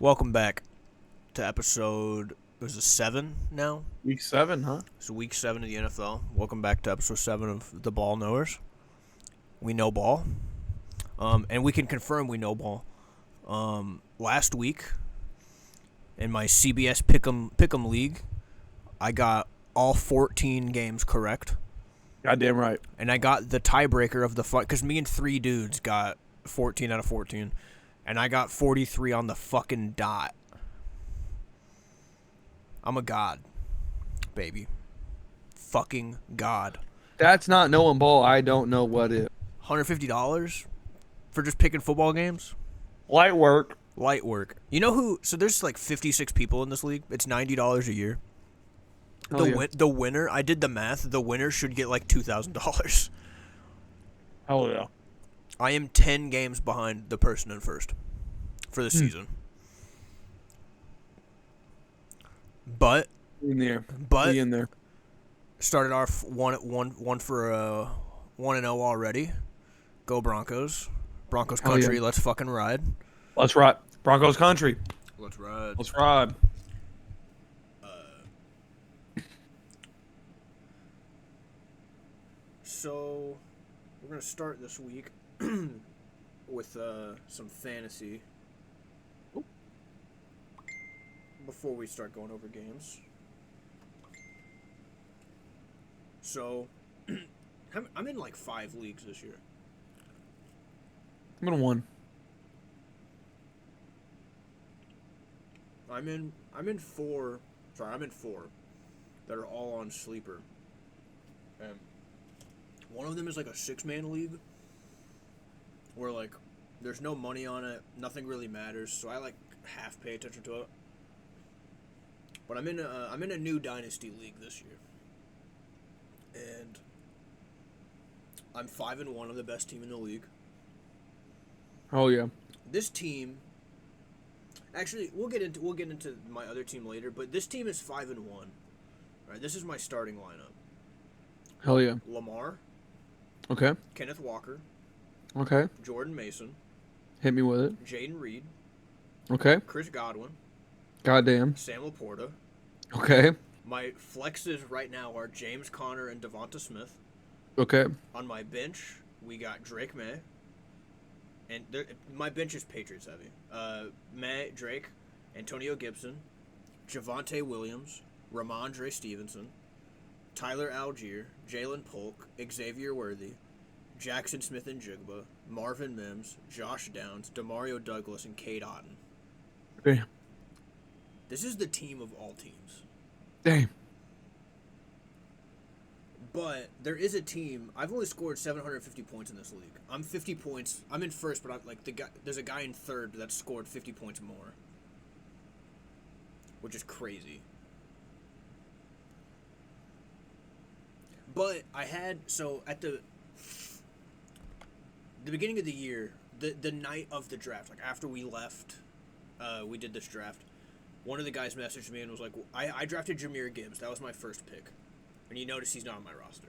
Welcome back to episode, was it 7 now? Week 7, huh? It's week 7 of the NFL. Welcome back to episode 7 of The Ball Knowers. We know ball. And we can confirm we know ball. Last week, in my CBS Pick'em League, I got all 14 games correct. Goddamn right. And I got the tiebreaker of the fight, because me and 3 dudes got 14 out of 14. And I got 43 on the fucking dot. I'm a god, baby. Fucking god. That's not knowing ball. I don't know what is. $150 for just picking football games? Light work. Light work. You know who? So there's like 56 people in this league. It's $90 a year. The winner, I did the math, the winner should get like $2,000. Hell yeah. I am 10 games behind the person in first for the season. But In there. But Be in there. started off one for 1-0 already. Go Broncos. Broncos country, let's fucking ride. Let's ride. Broncos country. Let's ride. Let's ride. So we're gonna start this week with some fantasy before we start going over games. So I'm in like 5 leagues this year. I'm in 1. I'm in 4. Sorry, I'm in 4 that are all on sleeper. And one of them is like a 6-man league where like there's no money on it, nothing really matters, so I like half pay attention to it. But I'm in a new dynasty league this year, and I'm 5-1. I'm the best team in the league. Oh yeah. This team, actually, we'll get into my other team later, but this team is 5-1. Right, this is my starting lineup. Hell yeah. Lamar, Okay. Kenneth Walker, Okay. Jordan Mason, Hit me with it. Jaden Reed, Okay. Chris Godwin, Goddamn. Sam Laporta. Okay. My flexes right now are James Conner and Devonta Smith. Okay. On my bench, we got Drake May. And my bench is Patriots heavy. May, Drake, Antonio Gibson, Javonte Williams, Ramondre Stevenson, Tyler Algier, Jalen Polk, Xavier Worthy, Jackson Smith and Jigba, Marvin Mims, Josh Downs, Demario Douglas, and Cade Otton. Damn. This is the team of all teams. Damn. But there is a team. I've only scored 750 points in this league. I'm 50 points. I'm in first, but there's a guy in third that scored 50 points more, which is crazy. But I had at the beginning of the year, the night of the draft, like after we left, we did this draft. One of the guys messaged me and was like, I drafted Jahmyr Gibbs. That was my first pick. And you notice he's not on my roster.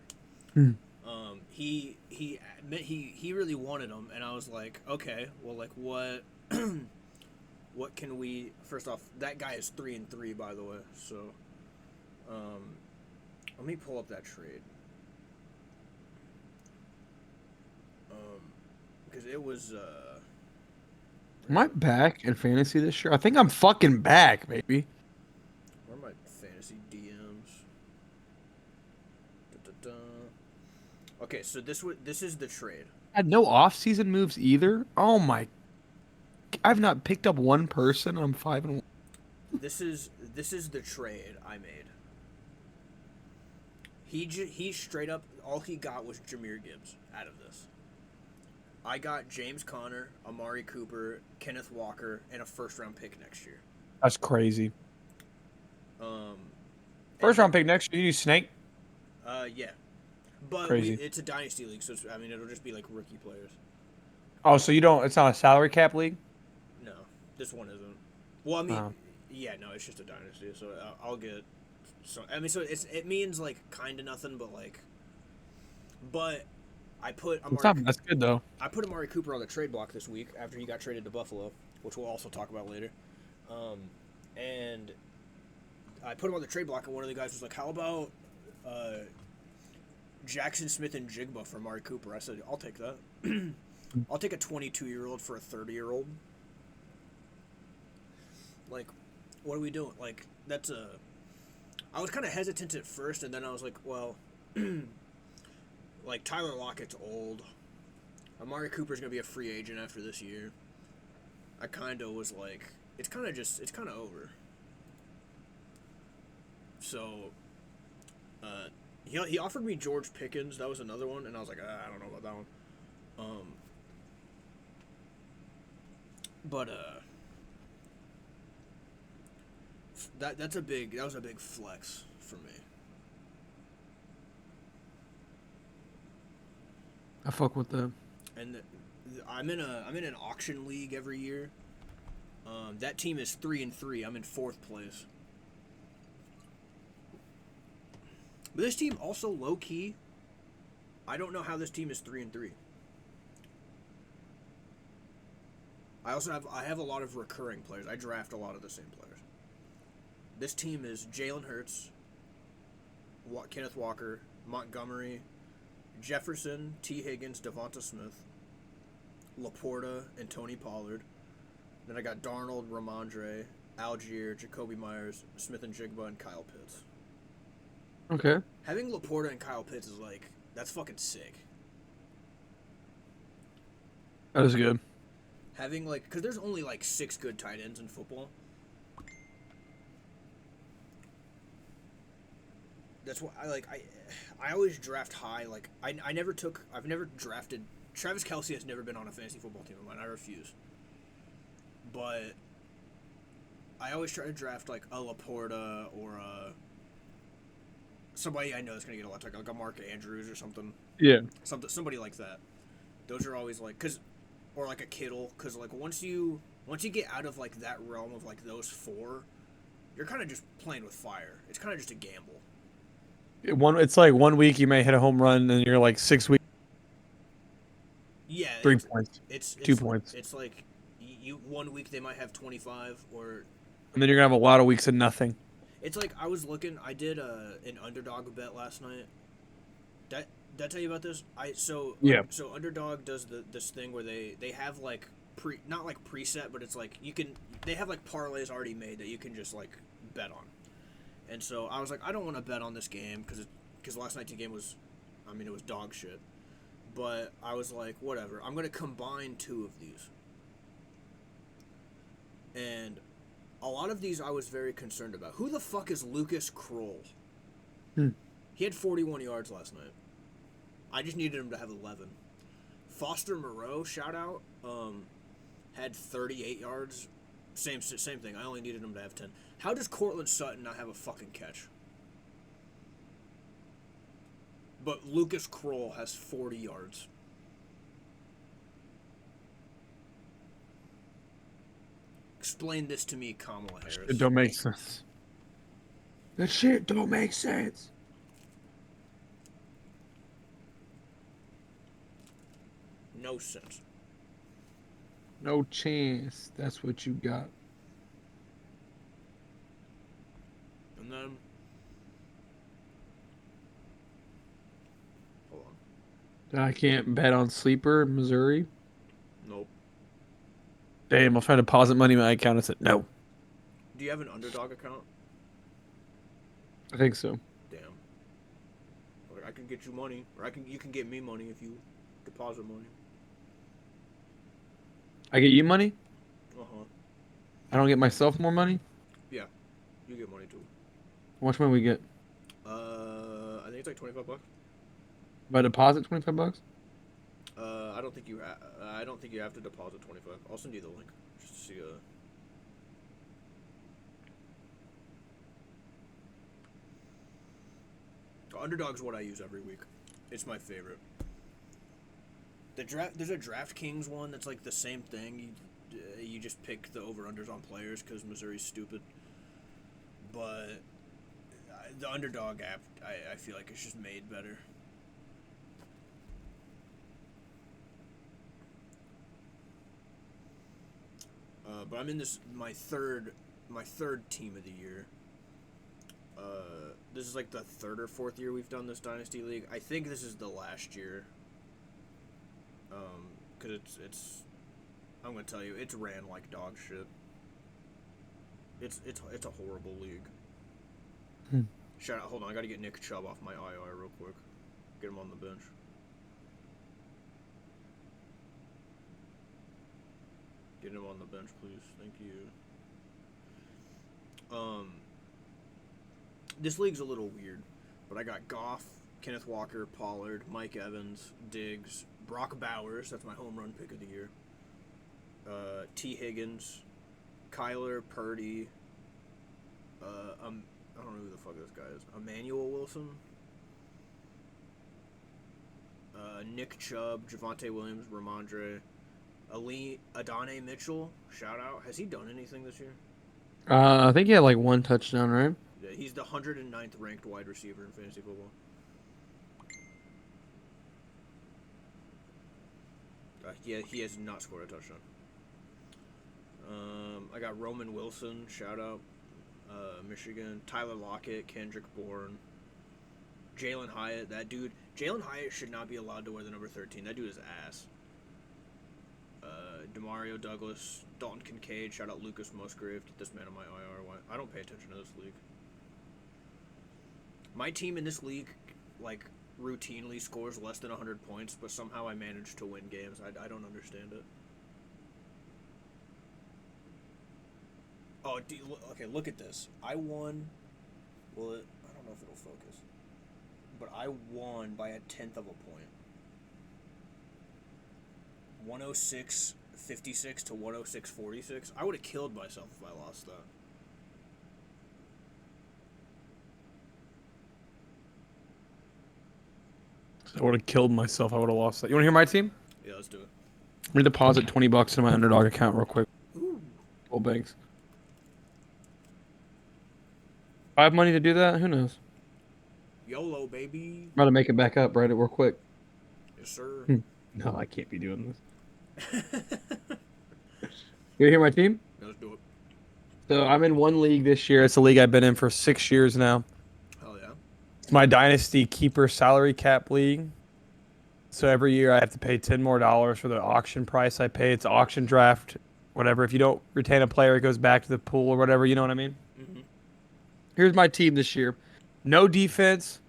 He really wanted him, and I was like, okay, well, like what what can we? First off, that guy is 3-3, by the way. So, let me pull up that trade. Because it was. Am I back in fantasy this year? I think I'm fucking back, baby. Where are my fantasy DMs? Da-da-da. Okay, so this is the trade. I had no off-season moves either. Oh my! I've not picked up one person. I'm 5-1. This is the trade I made. He straight up, all he got was Jahmyr Gibbs out of this. I got James Conner, Amari Cooper, Kenneth Walker, and a first-round pick next year. That's crazy. First round pick next year. You Snake. Yeah, but Crazy. it's a dynasty league, so it'll just be like rookie players. Oh, so you don't? It's not a salary cap league. No, this one isn't. Well, I mean, yeah, no, it's just a dynasty, so I'll get. So it means like kind of nothing, but like, but I put That's good though. I put Amari Cooper on the trade block this week after he got traded to Buffalo, which we'll also talk about later. And I put him on the trade block, and one of the guys was like, "How about Jackson Smith and Jigba for Amari Cooper?" I said, "I'll take that. I'll take a 22-year-old for a 30-year-old. Like, what are we doing? Like, that's a." I was kind of hesitant at first, and then I was like, "Well, like Tyler Lockett's old. Amari Cooper's gonna be a free agent after this year." I kind of was like, it's kind of over. So, he offered me George Pickens. That was another one, and I was like, I don't know about that one. But that was a big flex for me. I fuck with that. And I'm in an auction league every year. That team is 3-3. I'm in 4th place. But this team also low key. I don't know how this team is 3-3. I have a lot of recurring players. I draft a lot of the same players. This team is Jalen Hurts, Kenneth Walker, Montgomery, Jefferson, T. Higgins, Devonta Smith, Laporta, and Tony Pollard. Then I got Darnold, Ramondre, Algier, Jacoby Myers, Smith and Jigba, and Kyle Pitts. Okay. Having Laporta and Kyle Pitts is like, that's fucking sick. That is good. Having like, because there's only like 6 good tight ends in football. That's why I always draft high. Like I've never drafted. Travis Kelce has never been on a fantasy football team of mine. I refuse. But I always try to draft like a Laporta or somebody I know that's gonna get a lot of time, like a Mark Andrews or something. Yeah. Somebody like that. Those are always like, or like a Kittle, because like once you get out of like that realm of like those 4, you're kind of just playing with fire. It's kind of just a gamble. It's like 1 week you may hit a home run, and you're like 6 weeks. Yeah, 3 points. It's 2 points. It's like you 1 week they might have 25, or and then you're gonna have a lot of weeks of nothing. It's like I was looking. I did an underdog bet last night. Did I tell you about this? So Underdog does this thing where they have like not like preset, but it's like they have like parlays already made that you can just like bet on. And so I was like, I don't want to bet on this game because last night's game was, it was dog shit. But I was like, whatever. I'm gonna combine 2 of these. And a lot of these I was very concerned about. Who the fuck is Lucas Kroll? He had 41 yards last night. I just needed him to have 11. Foster Moreau, shout out, had 38 yards. Same thing. I only needed him to have 10. How does Cortland Sutton not have a fucking catch? But Lucas Kroll has 40 yards. Explain this to me, Kamala Harris. It don't make sense. That shit don't make sense. No sense. No chance. That's what you got. And then, hold on. I can't bet on Sleeper, Missouri. Nope. Damn, I'll try to deposit money in my account. I said no. Do you have an Underdog account? I think so. Damn. I can get you money, or you can get me money if you deposit money. I get you money? Uh-huh. I don't get myself more money? Yeah. You get money too. How much money we get? I think it's like $25. If I deposit $25? I don't think you have to deposit 25. I'll send you the link. Just to see Underdog's what I use every week. It's my favorite. There's a DraftKings one that's like the same thing. You just pick the over-unders on players because Missouri's stupid. But the Underdog app, I feel like it's just made better. But I'm in this my third team of the year. This is like the third or fourth year we've done this Dynasty League. I think this is the last year. Because it's I'm gonna tell you, it's ran like dog shit. It's a horrible league. Shout out, hold on, I gotta get Nick Chubb off my IR real quick. Get him on the bench. Get him on the bench, please. Thank you. This league's a little weird, but I got Goff, Kenneth Walker, Pollard, Mike Evans, Diggs, Brock Bowers, that's my home run pick of the year. T. Higgins, Kyler, Purdy, I don't know who the fuck this guy is. Emmanuel Wilson, Nick Chubb, Javonte Williams, Ramondre, Adonai Mitchell, shout out. Has he done anything this year? I think he had like 1 touchdown, right? Yeah, he's the 109th ranked wide receiver in fantasy football. Yeah, he has not scored a touchdown. I got Roman Wilson, shout out. Michigan, Tyler Lockett, Kendrick Bourne, Jalen Hyatt. That dude, Jalen Hyatt should not be allowed to wear the number 13. That dude is ass. Demario Douglas, Dalton Kincaid, shout out Lucas Musgrave. Get this man on my IR. I don't pay attention to this league. My team in this league, like, routinely scores less than 100 points, but somehow I manage to win games. I don't understand it. Oh, okay, look at this. I won. Well, I don't know if it'll focus. But I won by a 1/10 of a point. 106.56 to 106.46. I would have killed myself if I lost that. I would have killed myself. I would have lost that. You want to hear my team? Yeah, let's do it. I'm going to deposit $20 into my Underdog account real quick. Ooh. Full banks. If I have money to do that, who knows? YOLO, baby. I'm about to make it back up, right? Real quick. Yes, sir. No, I can't be doing this. You hear my team? Yeah, let's do it. So I'm in one league this year. It's a league I've been in for 6 years now. Hell yeah. It's my Dynasty Keeper salary cap league. So every year I have to pay $10 more for the auction price I pay. It's auction draft, whatever. If you don't retain a player, it goes back to the pool or whatever. You know what I mean? Mm-hmm. Here's my team this year. No defense,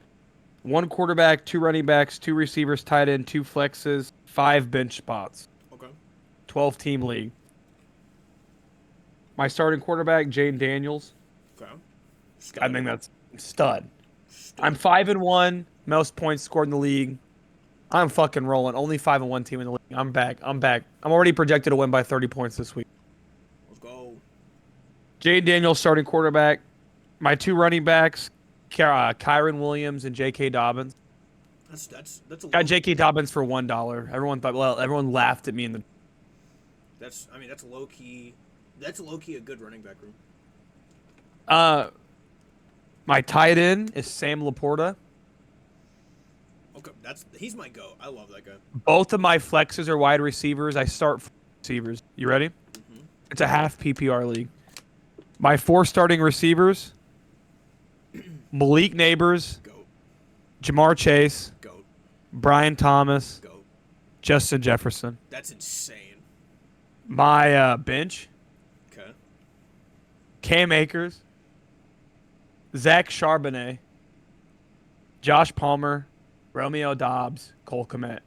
1 quarterback, 2 running backs, 2 receivers, tight end, 2 flexes, 5 bench spots. Okay. 12-team league. My starting quarterback, Jane Daniels. Okay. I think that's stud. I'm 5-1, most points scored in the league. I'm fucking rolling. Only 5-1 team in the league. I'm back. I'm already projected to win by 30 points this week. Let's go. Jane Daniels, starting quarterback. My 2 running backs, Kyron Williams and J.K. Dobbins. That's a Got J.K. Dobbins for $1. Everyone laughed at me in the. That's low key. That's low key a good running back room. My tight end is Sam Laporta. Okay, he's my go. I love that guy. Both of my flexes are wide receivers. I start receivers. You ready? Mm-hmm. It's a half PPR league. My 4 starting receivers: Malik Neighbors, Goat. Jamar Chase, Goat. Brian Thomas, Goat. Justin Jefferson. That's insane. My bench: Okay. Cam Akers, Zach Charbonnet, Josh Palmer, Romeo Dobbs, Cole Kmet.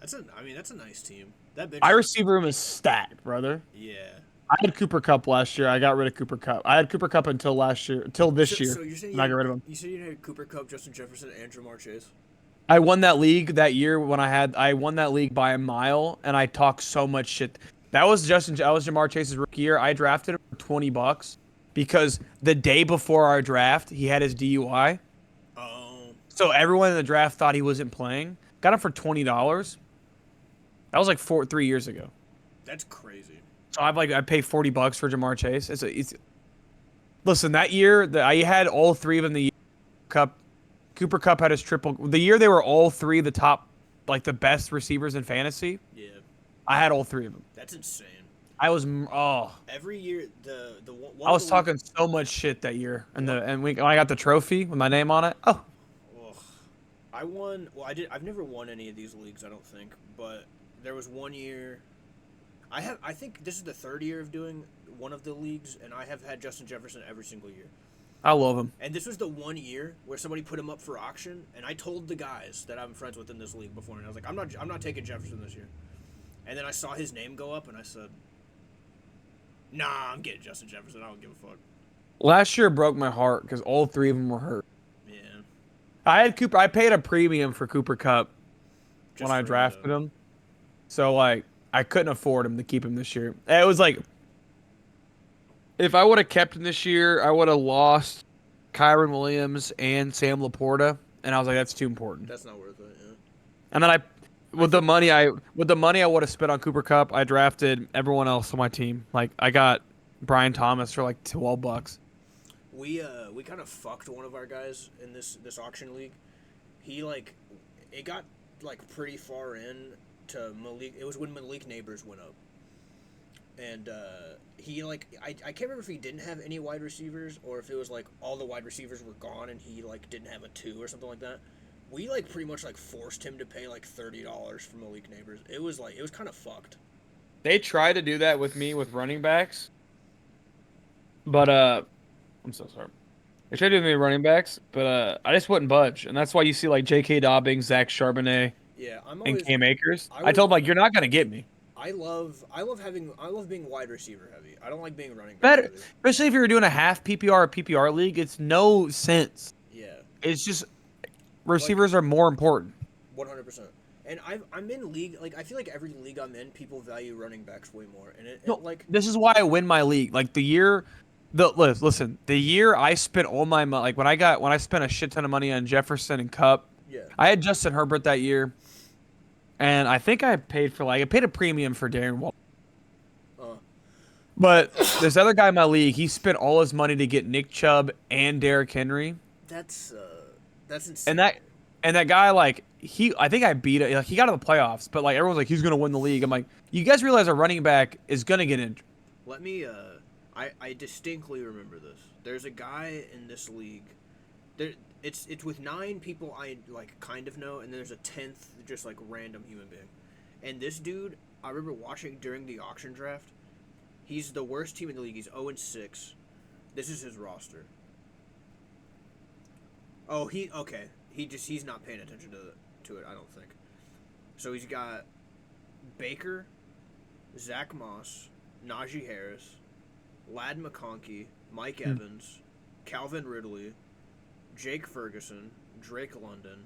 That's a nice team. That bench. My receiver room is stacked, brother. Yeah. I had Cooper Kupp last year. I got rid of Cooper Kupp. I had Cooper Kupp until this year. So you're saying and I got rid of him. You said you had Cooper Kupp, Justin Jefferson, and Jamar Chase. I won that league that year I won that league by a mile, and I talked so much shit. That was Jamar Chase's rookie year. I drafted him for $20 because the day before our draft, he had his DUI. Oh. So everyone in the draft thought he wasn't playing. Got him for $20. That was like 3 years ago. That's crazy. So I pay $40 for Jamar Chase. Listen, that year I had all 3 of them. The year Cooper Kupp had his triple. The year they were all 3 the top, like the best receivers in fantasy. Yeah. I had all 3 of them. That's insane. I was Every year, the one I of was the leagues. talking so much shit that year, and What? when I got the trophy with my name on it. Oh, Ugh. I won. Well, I did. I've never won any of these leagues. I don't think. But there was one year. I have. I think this is the third year of doing one of the leagues, and I have had Justin Jefferson every single year. I love him. And this was the one year where somebody put him up for auction, and I told the guys that I'm friends with in this league before, and I was like, I'm not taking Jefferson this year. And then I saw his name go up, and I said, Nah, I'm getting Justin Jefferson. I don't give a fuck. Last year broke my heart because all three of them were hurt. Yeah. I had Cooper. I paid a premium for Cooper Cup when Just I for drafted him, so like I couldn't afford him to keep him this year. It was like if I would have kept him this year, I would have lost Kyron Williams and Sam Laporta, and I was like, that's too important. That's not worth it. Yeah. And then with the money I would have spent on Cooper Cup, I drafted everyone else on my team. Like I got Brian Thomas for like $12. We kind of fucked one of our guys in this auction league. He like it got like pretty far in to Malik. It was when Malik Neighbors went up, and he like I can't remember if he didn't have any wide receivers or if it was like all the wide receivers were gone and he like didn't have a two or something like that. We like pretty much like forced him to pay like $30 for Malik Neighbors. It was kind of fucked. They tried to do that with me with running backs, but I'm so sorry. They tried to do me with running backs, but I just wouldn't budge, and that's why you see like J.K. Dobbins, Zach Charbonnet, Yeah, I'm and always Cam Akers. I I would told them like you're not gonna get me. I love being wide receiver heavy. I don't like being running back Better, heavy. especially if you're doing a half PPR or PPR league. It's no sense. Yeah, It's just receivers are more important. 100%. And I'm in league like I feel like every league I'm in, people value running backs way more. And No, like this is why I win my league. Like listen, the year I spent all my money, like when I spent a shit ton of money on Jefferson and Cup, yeah, I had Justin Herbert that year, and I think I paid a premium for Darren Waller. uh, But this other guy in my league, he spent all his money to get Nick Chubb and Derrick Henry, that's insane. and that guy like I think I beat it. Like he got to the playoffs, but like everyone's like he's gonna win the league. I'm like, you guys realize a running back is gonna get injured. Let me I distinctly remember this. There's a guy in this league. There it's with 9 people I like kind of know, and then there's a 10th just like random human being. And this dude, I remember watching during the auction draft. He's the worst team in the league. He's 0-6. This is his roster. Oh, okay. He's not paying attention to it, I don't think. So he's got Baker, Zach Moss, Najee Harris, Lad McConkey, Mike Evans, Calvin Ridley, Jake Ferguson, Drake London,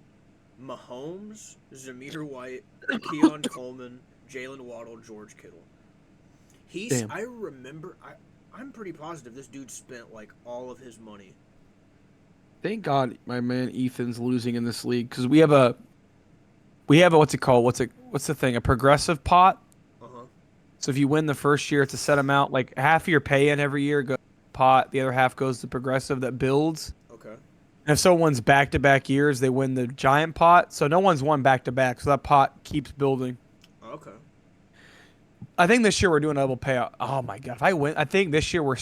Mahomes, Zamir White, Keon Coleman, Jalen Waddle, George Kittle. Damn. I remember I'm pretty positive this dude spent like all of his money. Thank God my man Ethan's losing in this league because we have a what's it called? What's the thing? A progressive pot. Uh-huh. So if you win the first year, it's a set amount. Like half of your pay in every year goes to pot, the other half goes to progressive that builds. Okay. And if someone's back-to-back years, they win the giant pot. So no one's won back-to-back, so that pot keeps building. Okay. I think this year we're doing a double payout. Oh my God, if I win, I think this year we're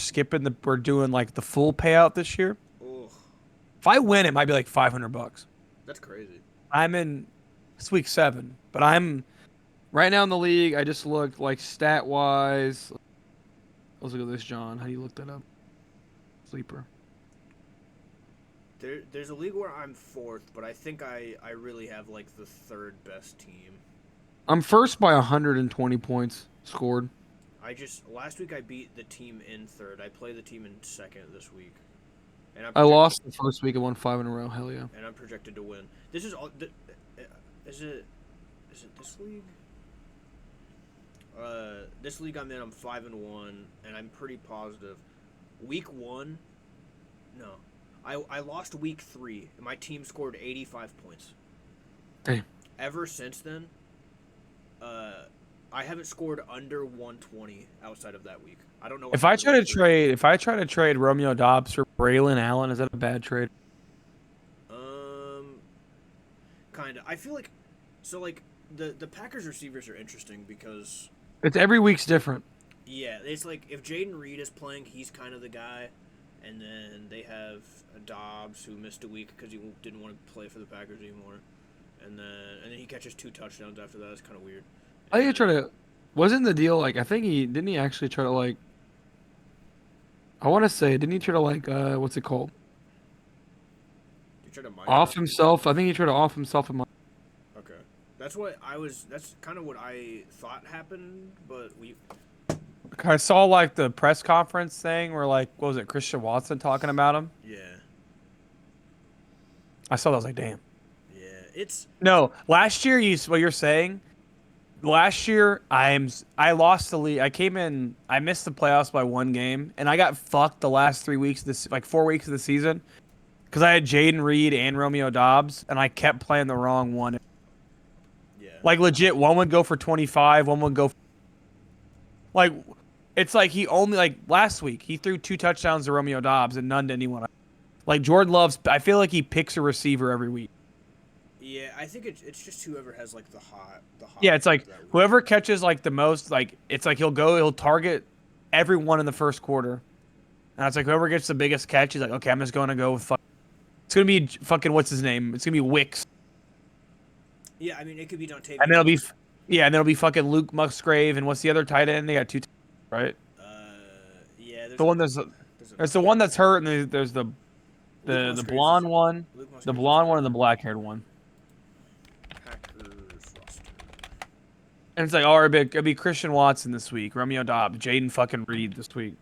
doing like the full payout this year. Ugh. If I win, it might be like $500. That's crazy. It's week 7, but I'm right now in the league. I just looked like stat wise. Let's look at this, John. How do you look that up? Sleeper. There's a league where I'm 4th, but I think I really have like the 3rd best team. I'm first by 120 points scored. Last week I beat the team in 3rd. I play the team in 2nd this week. And I lost the first week. I won 5 in a row. Hell yeah. And I'm projected to win. This is all. Is it this league? This league I'm in, I'm 5-1, and I'm pretty positive. Week 1, no, I lost week 3, and my team scored 85 points. Hey. Ever since then, I haven't scored under 120 outside of that week. I don't know. If I try to trade Romeo Dobbs for Braylon Allen, is that a bad trade? Kind of. I feel like, so like the Packers receivers are interesting because It's every week's different. Yeah, it's like if Jaden Reed is playing, he's kind of the guy, and then they have Dobbs who missed a week because he didn't want to play for the Packers anymore, and then he catches 2 touchdowns after that. It's kind of weird. I think he And tried to. Wasn't the deal like? I think he didn't. He actually try to like. I want to say, didn't he try to like? What's it called? you try to Off Minecraft. himself. I think he tried to off himself. Okay, that's kind of what I thought happened, but we. I saw like the press conference thing where like what was it, Christian Watson talking about him. Yeah, I saw that. I was like, damn. yeah, it's No, last year what you're saying. Last year I lost the league. I came in. I missed the playoffs by 1 game, and I got fucked the last 3 weeks. This like 4 weeks of the season because I had Jaden Reed and Romeo Dobbs, and I kept playing the wrong one. yeah. Like legit, one would go for 25, one would go. Like, it's like he only like last week he threw 2 touchdowns to Romeo Dobbs and none to anyone. Like Jordan Love's, I feel like he picks a receiver every week. Yeah, I think it's just whoever has like the hot. Yeah, it's like that week. whoever catches like the most, like it's like he'll target everyone in the first quarter, and it's like whoever gets the biggest catch, he's like, okay, I'm just going to go with. It's gonna be fucking what's his name? It's gonna be Wicks, Yeah, I mean it could be Dontavious. and then it'll be, yeah, and then it'll be fucking Luke Musgrave, and what's the other tight end? They got two, right? Yeah, The one there's the one that's hurt, and there's the Musgrave's blonde one, Luke Musgrave's the blonde one, and the black haired one. Packers roster. And it's like, oh, it'd be Christian Watson this week, Romeo Dobbs, Jaden fucking Reed this week,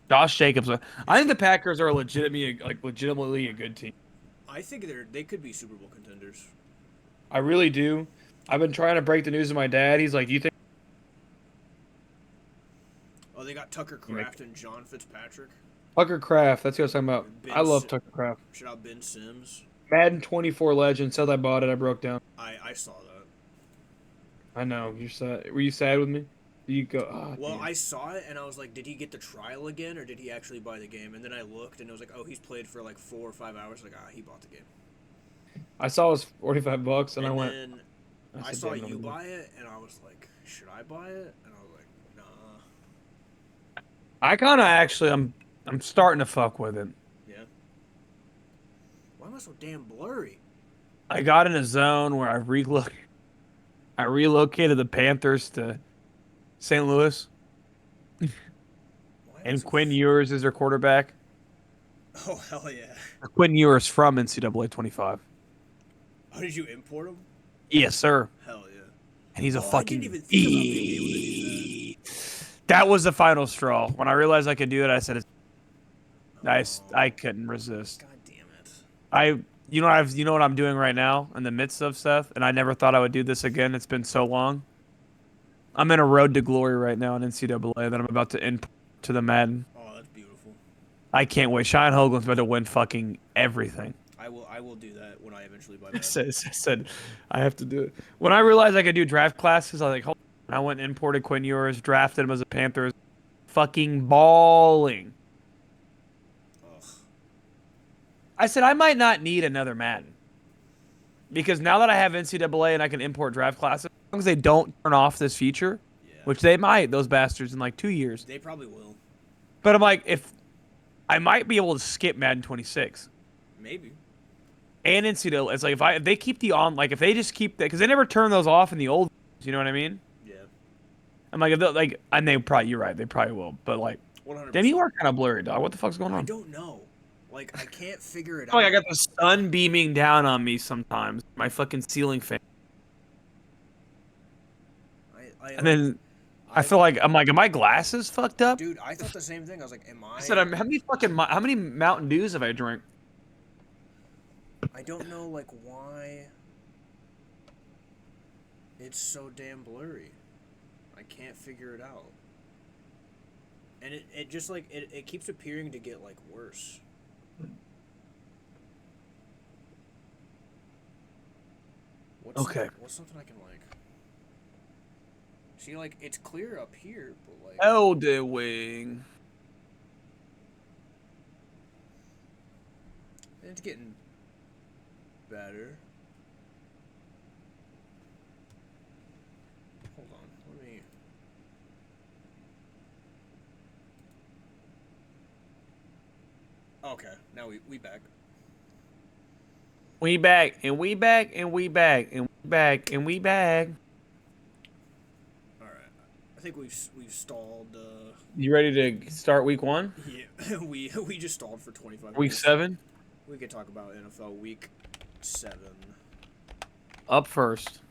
Josh Jacobs. I think the Packers are legitimately a good team. I think they could be Super Bowl contenders. I really do. I've been trying to break the news to my dad. He's like, do you think? Oh, they got Tucker Kraft and John Fitzpatrick. Tucker Kraft, that's what I was talking about. Ben I love Si- Tucker Kraft. Shout out Ben Sims. Madden 24 legend. Said I bought it. I broke down. I saw that. I know. You're sad. Were you sad with me? You go. Oh, Well, damn. I saw it and I was like, did he get the trial again or did he actually buy the game? And then I looked and it was like, oh, he's played for like 4 or 5 hours. Like, he bought the game. I saw it was $45, and I went. Then I said, saw damn, you I'm- buy it and I was like, should I buy it? And I was like, nah. I kind of actually, I'm starting to fuck with it. Yeah. Why am I so damn blurry? I got in a zone where I relocated the Panthers to St. Louis, Why am I and so Quinn Ewers is their quarterback. Oh, hell yeah. Quinn Ewers from NCAA 25. Oh, did you import him? Yes, sir. Hell yeah. And he's a Oh, I fucking. didn't even think about being able to do That was the final straw. When I realized I could do it, I said, that. I couldn't resist. God damn it. You know what I'm doing right now in the midst of Seth, and I never thought I would do this again. It's been so long. I'm in a road to glory right now in NCAA that I'm about to input to the Madden. Oh, that's beautiful. I can't wait. Cheyenne Hoagland's about to win fucking everything. I will do that when I eventually buy I that. said I have to do it. When I realized I could do draft classes, I was like, hold on. I went and imported Quinn Ewers, drafted him as a Panthers, fucking balling. Ugh. I said I might not need another Madden because now that I have NCAA and I can import draft classes, as long as they don't turn off this feature, Yeah. which they might, those bastards, in like 2 years. They probably will. But I'm like, if I might be able to skip Madden 26 Maybe. and NCAA, it's like if they keep if they just keep that because they never turn those off in the old. You know what I mean? Yeah. I'm like, and you're right, they probably will. But like, 100%. damn, you are kind of blurry, dog. What the fuck's going I on? don't know. Like, I can't figure it Oh, out. I got the sun beaming down on me sometimes. My fucking ceiling fan. And then I feel like am my glasses fucked up? Dude, I thought the same thing. I was like, am I? I said, how many Mountain Dews have I drank? I don't know, like, why it's so damn blurry. I can't figure it out. And it just, like, it keeps appearing to get, like, worse. Okay. What's something I can, like... See, like, it's clear up here, but, like... Elder Wing. It's getting better. Hold on, let me... Okay, now we back. We back and we back and we back and we back and we back. All right, I think we've stalled. You ready to start week 1? Yeah, we just stalled for 25 Week minutes. 7? We could talk about NFL week 7. Up first.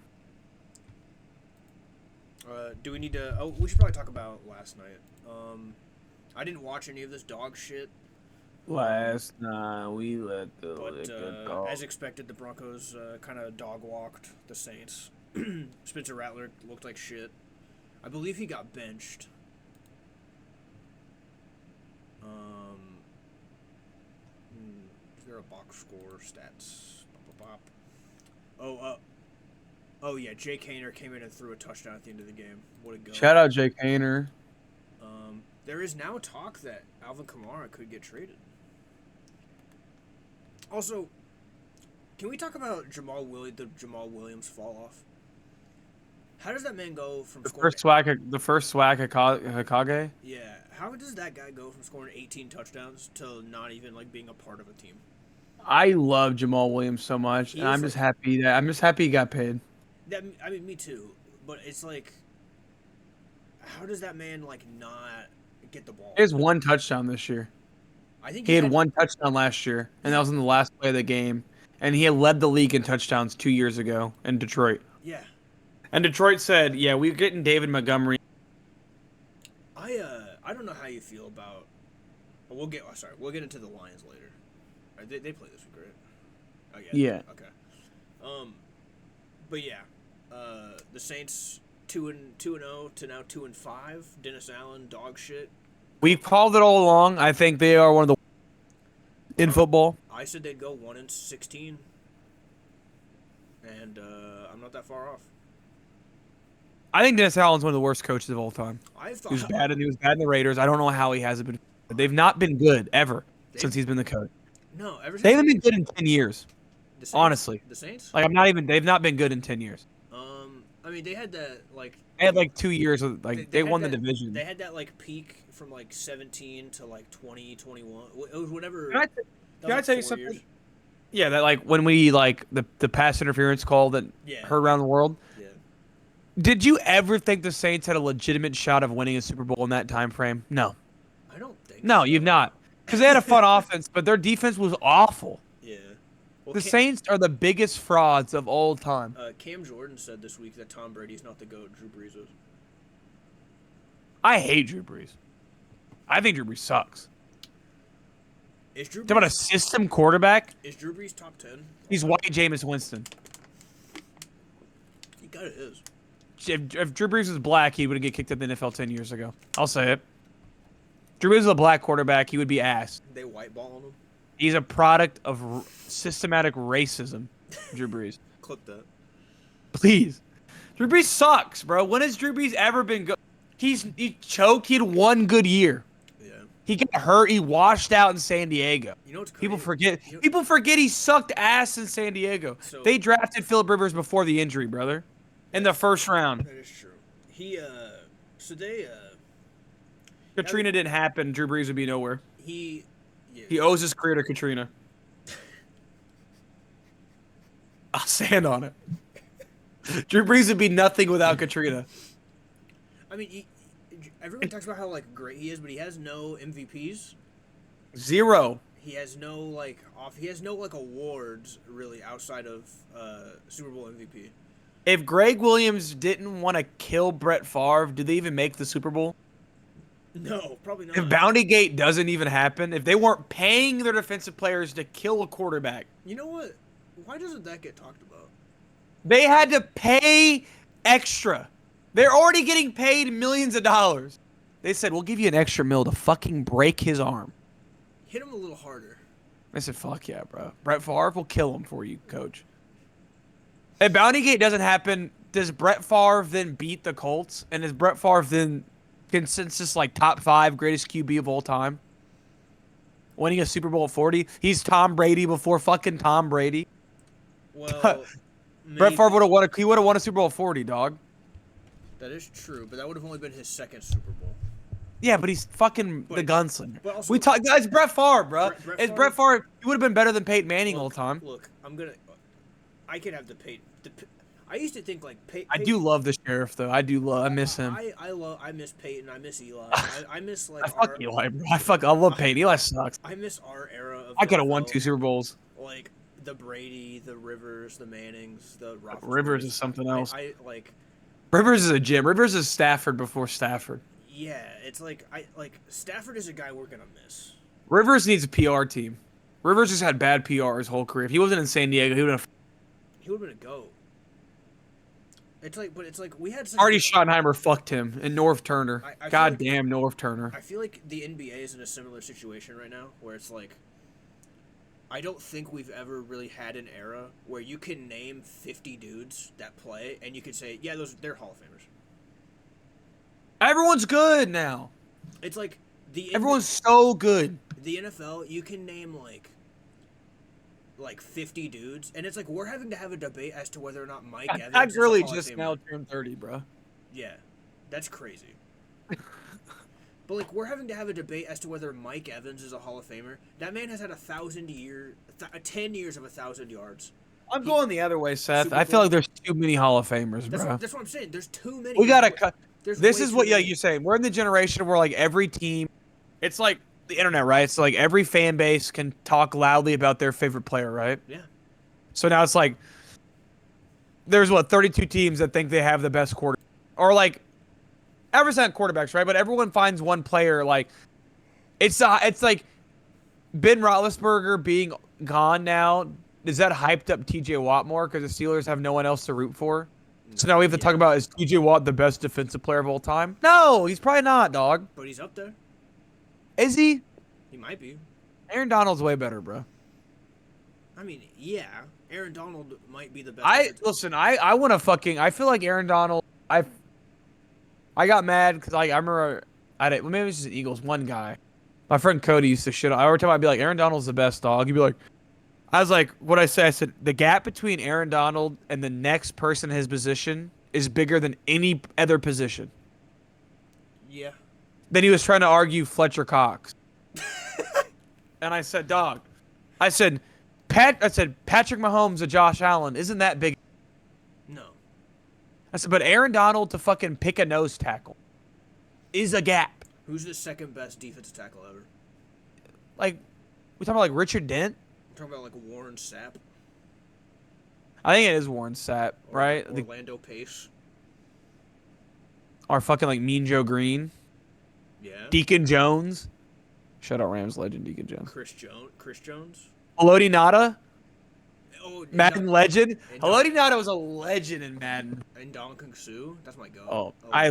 Do we need to? Oh, we should probably talk about last night. I didn't watch any of this dog shit. Last night we let the But liquor go. as expected, the Broncos kind of dog walked the Saints. Spencer Rattler looked like shit. I believe he got benched. Is there a box score stats? Bop, bop, bop. Oh yeah, Jake Haener came in and threw a touchdown at the end of the game. What a go! Shout out Jake Haener. There is now talk that Alvin Kamara could get traded. Also, can we talk about the Jamal Williams fall off? How does that man go from The scoring? first swag Hokage. Yeah, how does that guy go from scoring 18 touchdowns to not even like being a part of a team? I love Jamal Williams so much, He and is I'm just happy he got paid. I mean, me too. But it's like, how does that man like not get the ball? He has 1 touchdown this year. I think He had 1 touchdown last year, and that was in the last play of the game. And he had led the league in touchdowns 2 years ago in Detroit. Yeah. And Detroit said, "Yeah, we're getting David Montgomery." I don't know how you feel about. We'll get into the Lions later. They play this week, right? Oh yeah. Yeah. Okay. But yeah, the Saints 2-0 to now 2-5. Dennis Allen, dog shit. We've called it all along. I think they are one of the in football. I said they'd go 1-16, and I'm not that far off. I think Dennis Allen's one of the worst coaches of all time. I thought He was bad in the Raiders. I don't know how he hasn't been. They've not been good ever since he's been the coach. No, ever since They haven't been good in 10 years. the Saints, Honestly. The Saints. Like they've not been good in 10 years. I mean, they had that like. They had like 2 years of they had won the that- division. They had that like peak from like 17 to like 20, 21. It was whatever. Can I that was, I tell you 4 something? years. Yeah, that like when we like the pass interference call that Yeah. heard around the world. Yeah. Did you ever think the Saints had a legitimate shot of winning a Super Bowl in that time frame? No. I don't think. No, so. you've not. Because they had a fun offense, but their defense was awful. Yeah. Well, The Saints are the biggest frauds of all time. Cam Jordan said this week that Tom Brady's not the GOAT. Drew Brees is. I hate Drew Brees. I think Drew Brees sucks. Is Drew Talk about a Brees, system quarterback. is Drew Brees top 10? He's white Jameis Winston. He kind of is. If Drew Brees was black, he would get kicked out of the NFL 10 years ago. I'll say it. Drew Brees was a black quarterback. He would be ass. They whiteballing him. He's a product of systematic racism, Drew Brees. Clip that. Please. Drew Brees sucks, bro. When has Drew Brees ever been good? He choked. He had 1 good year. Yeah. He got hurt. He washed out in San Diego. You know what's crazy? People forget. You know- People forget he sucked ass in San Diego. So- They drafted Phillip Rivers before the injury, brother, in the first round. That is true. He so they Katrina didn't happen. Drew Brees would be nowhere. he He owes his career to Katrina. I'll stand on it. Drew Brees would be nothing without Katrina. I mean, everyone talks about how like great he is, but he has no MVPs. 0. He has no like awards really outside of Super Bowl MVP. If Greg Williams didn't want to kill Brett Favre, did they even make the Super Bowl? No, probably not. If Bountygate doesn't even happen, if they weren't paying their defensive players to kill a quarterback, You know what? Why doesn't that get talked about? they had to pay extra. They're already getting paid millions of dollars. They said, we'll give you an extra $1 to fucking break his arm. Hit him a little harder. I said, fuck yeah, bro. Brett Favre will kill him for you, coach. If Bountygate doesn't happen, does Brett Favre then beat the Colts? And is Brett Favre then consensus like top 5 greatest QB of all time? Winning a Super Bowl at 40? He's Tom Brady before fucking Tom Brady. Well, Brett Favre would have won a Super Bowl at 40, dog. That is true, but that would have only been his second Super Bowl. Yeah, but he's fucking the But- gunslinger. but also- We talk, guys. Brett Favre, bro. Brett It's Favre- Brett Favre. He would have been better than Peyton Manning all the time. Look, I could have the Peyton. I used to think like Peyton. I do love the sheriff though. I miss him. I miss Peyton. I miss Eli. I miss like I fuck Eli, bro. I love Peyton. Eli sucks. I miss our era of. I could have NFL. won 2 Super Bowls. Like the Brady, the Rivers, the Mannings, the Roethlisbergers. Rivers is something else. I like. Rivers is a gym. Rivers is Stafford before Stafford. Yeah, it's like Stafford is a guy we're gonna miss. Rivers needs a PR team. Rivers just had bad PR his whole career. If he wasn't in San Diego, he would have. He would have been a goat. It's like we had. Artie Schottenheimer fucked him and Norv Turner. I feel God like- damn Norv Turner. I feel like the NBA is in a similar situation right now, where it's like, I don't think we've ever really had an era where you can name 50 dudes that play, and you could say, yeah, they're Hall of Famers. Everyone's good now. It's like Everyone's so good. the NFL. You can name like 50 dudes, and it's like we're having to have a debate as to whether or not Mike Evans. That is a Gurley Hall of just Famer. now turned 30, bro. Yeah, that's crazy. But like we're having to have a debate as to whether Mike Evans is a Hall of Famer. That man has had 10 years of 1,000 yards. I'm going the other way, Seth. Super I feel Bowl. like there's too many Hall of Famers, That's bro. what I'm saying. There's too many. We gotta cut. There's This way is too what, yeah, many. you're saying. We're in the generation where like every team, it's like the internet, right? It's like every fan base can talk loudly about their favorite player, right? Yeah. So now it's like there's 32 teams that think they have the best quarter, or like every not quarterbacks, right? But everyone finds one player like it's like Ben Roethlisberger being gone now. Does that hyped up T.J. Watt more because the Steelers have no one else to root for? So now we have to talk about, is T.J. Watt the best defensive player of all time? No, he's probably not, dog. But he's up there. Is he? He might be. Aaron Donald's way better, bro. I mean, yeah. Aaron Donald might be the best. I want to fucking. I feel like Aaron Donald. I got mad because I remember maybe it was just the Eagles. One guy, my friend Cody used to shit. Every time I'd be like, Aaron Donald's the best dog. He'd be like, I was like, what I say? I said the gap between Aaron Donald and the next person in his position is bigger than any other position. Yeah. Then he was trying to argue Fletcher Cox, and I said, dog. I said Patrick Mahomes or Josh Allen isn't that big. No. I said, but Aaron Donald to fucking pick a nose tackle is a gap. Who's the second best defensive tackle ever? Like, we talking about like Richard Dent? I'm talking about like Warren Sapp. I think it is Warren Sapp, Or right? Orlando Pace. Or fucking like Mean Joe Green, Yeah. Deacon Jones. Shout out Rams legend Deacon Jones. Chris Jones. Haloti Nada, Oh, Madden legend. and Haloti Nada was a legend in Madden. And Ndamukong Suh. That's my go. Oh, my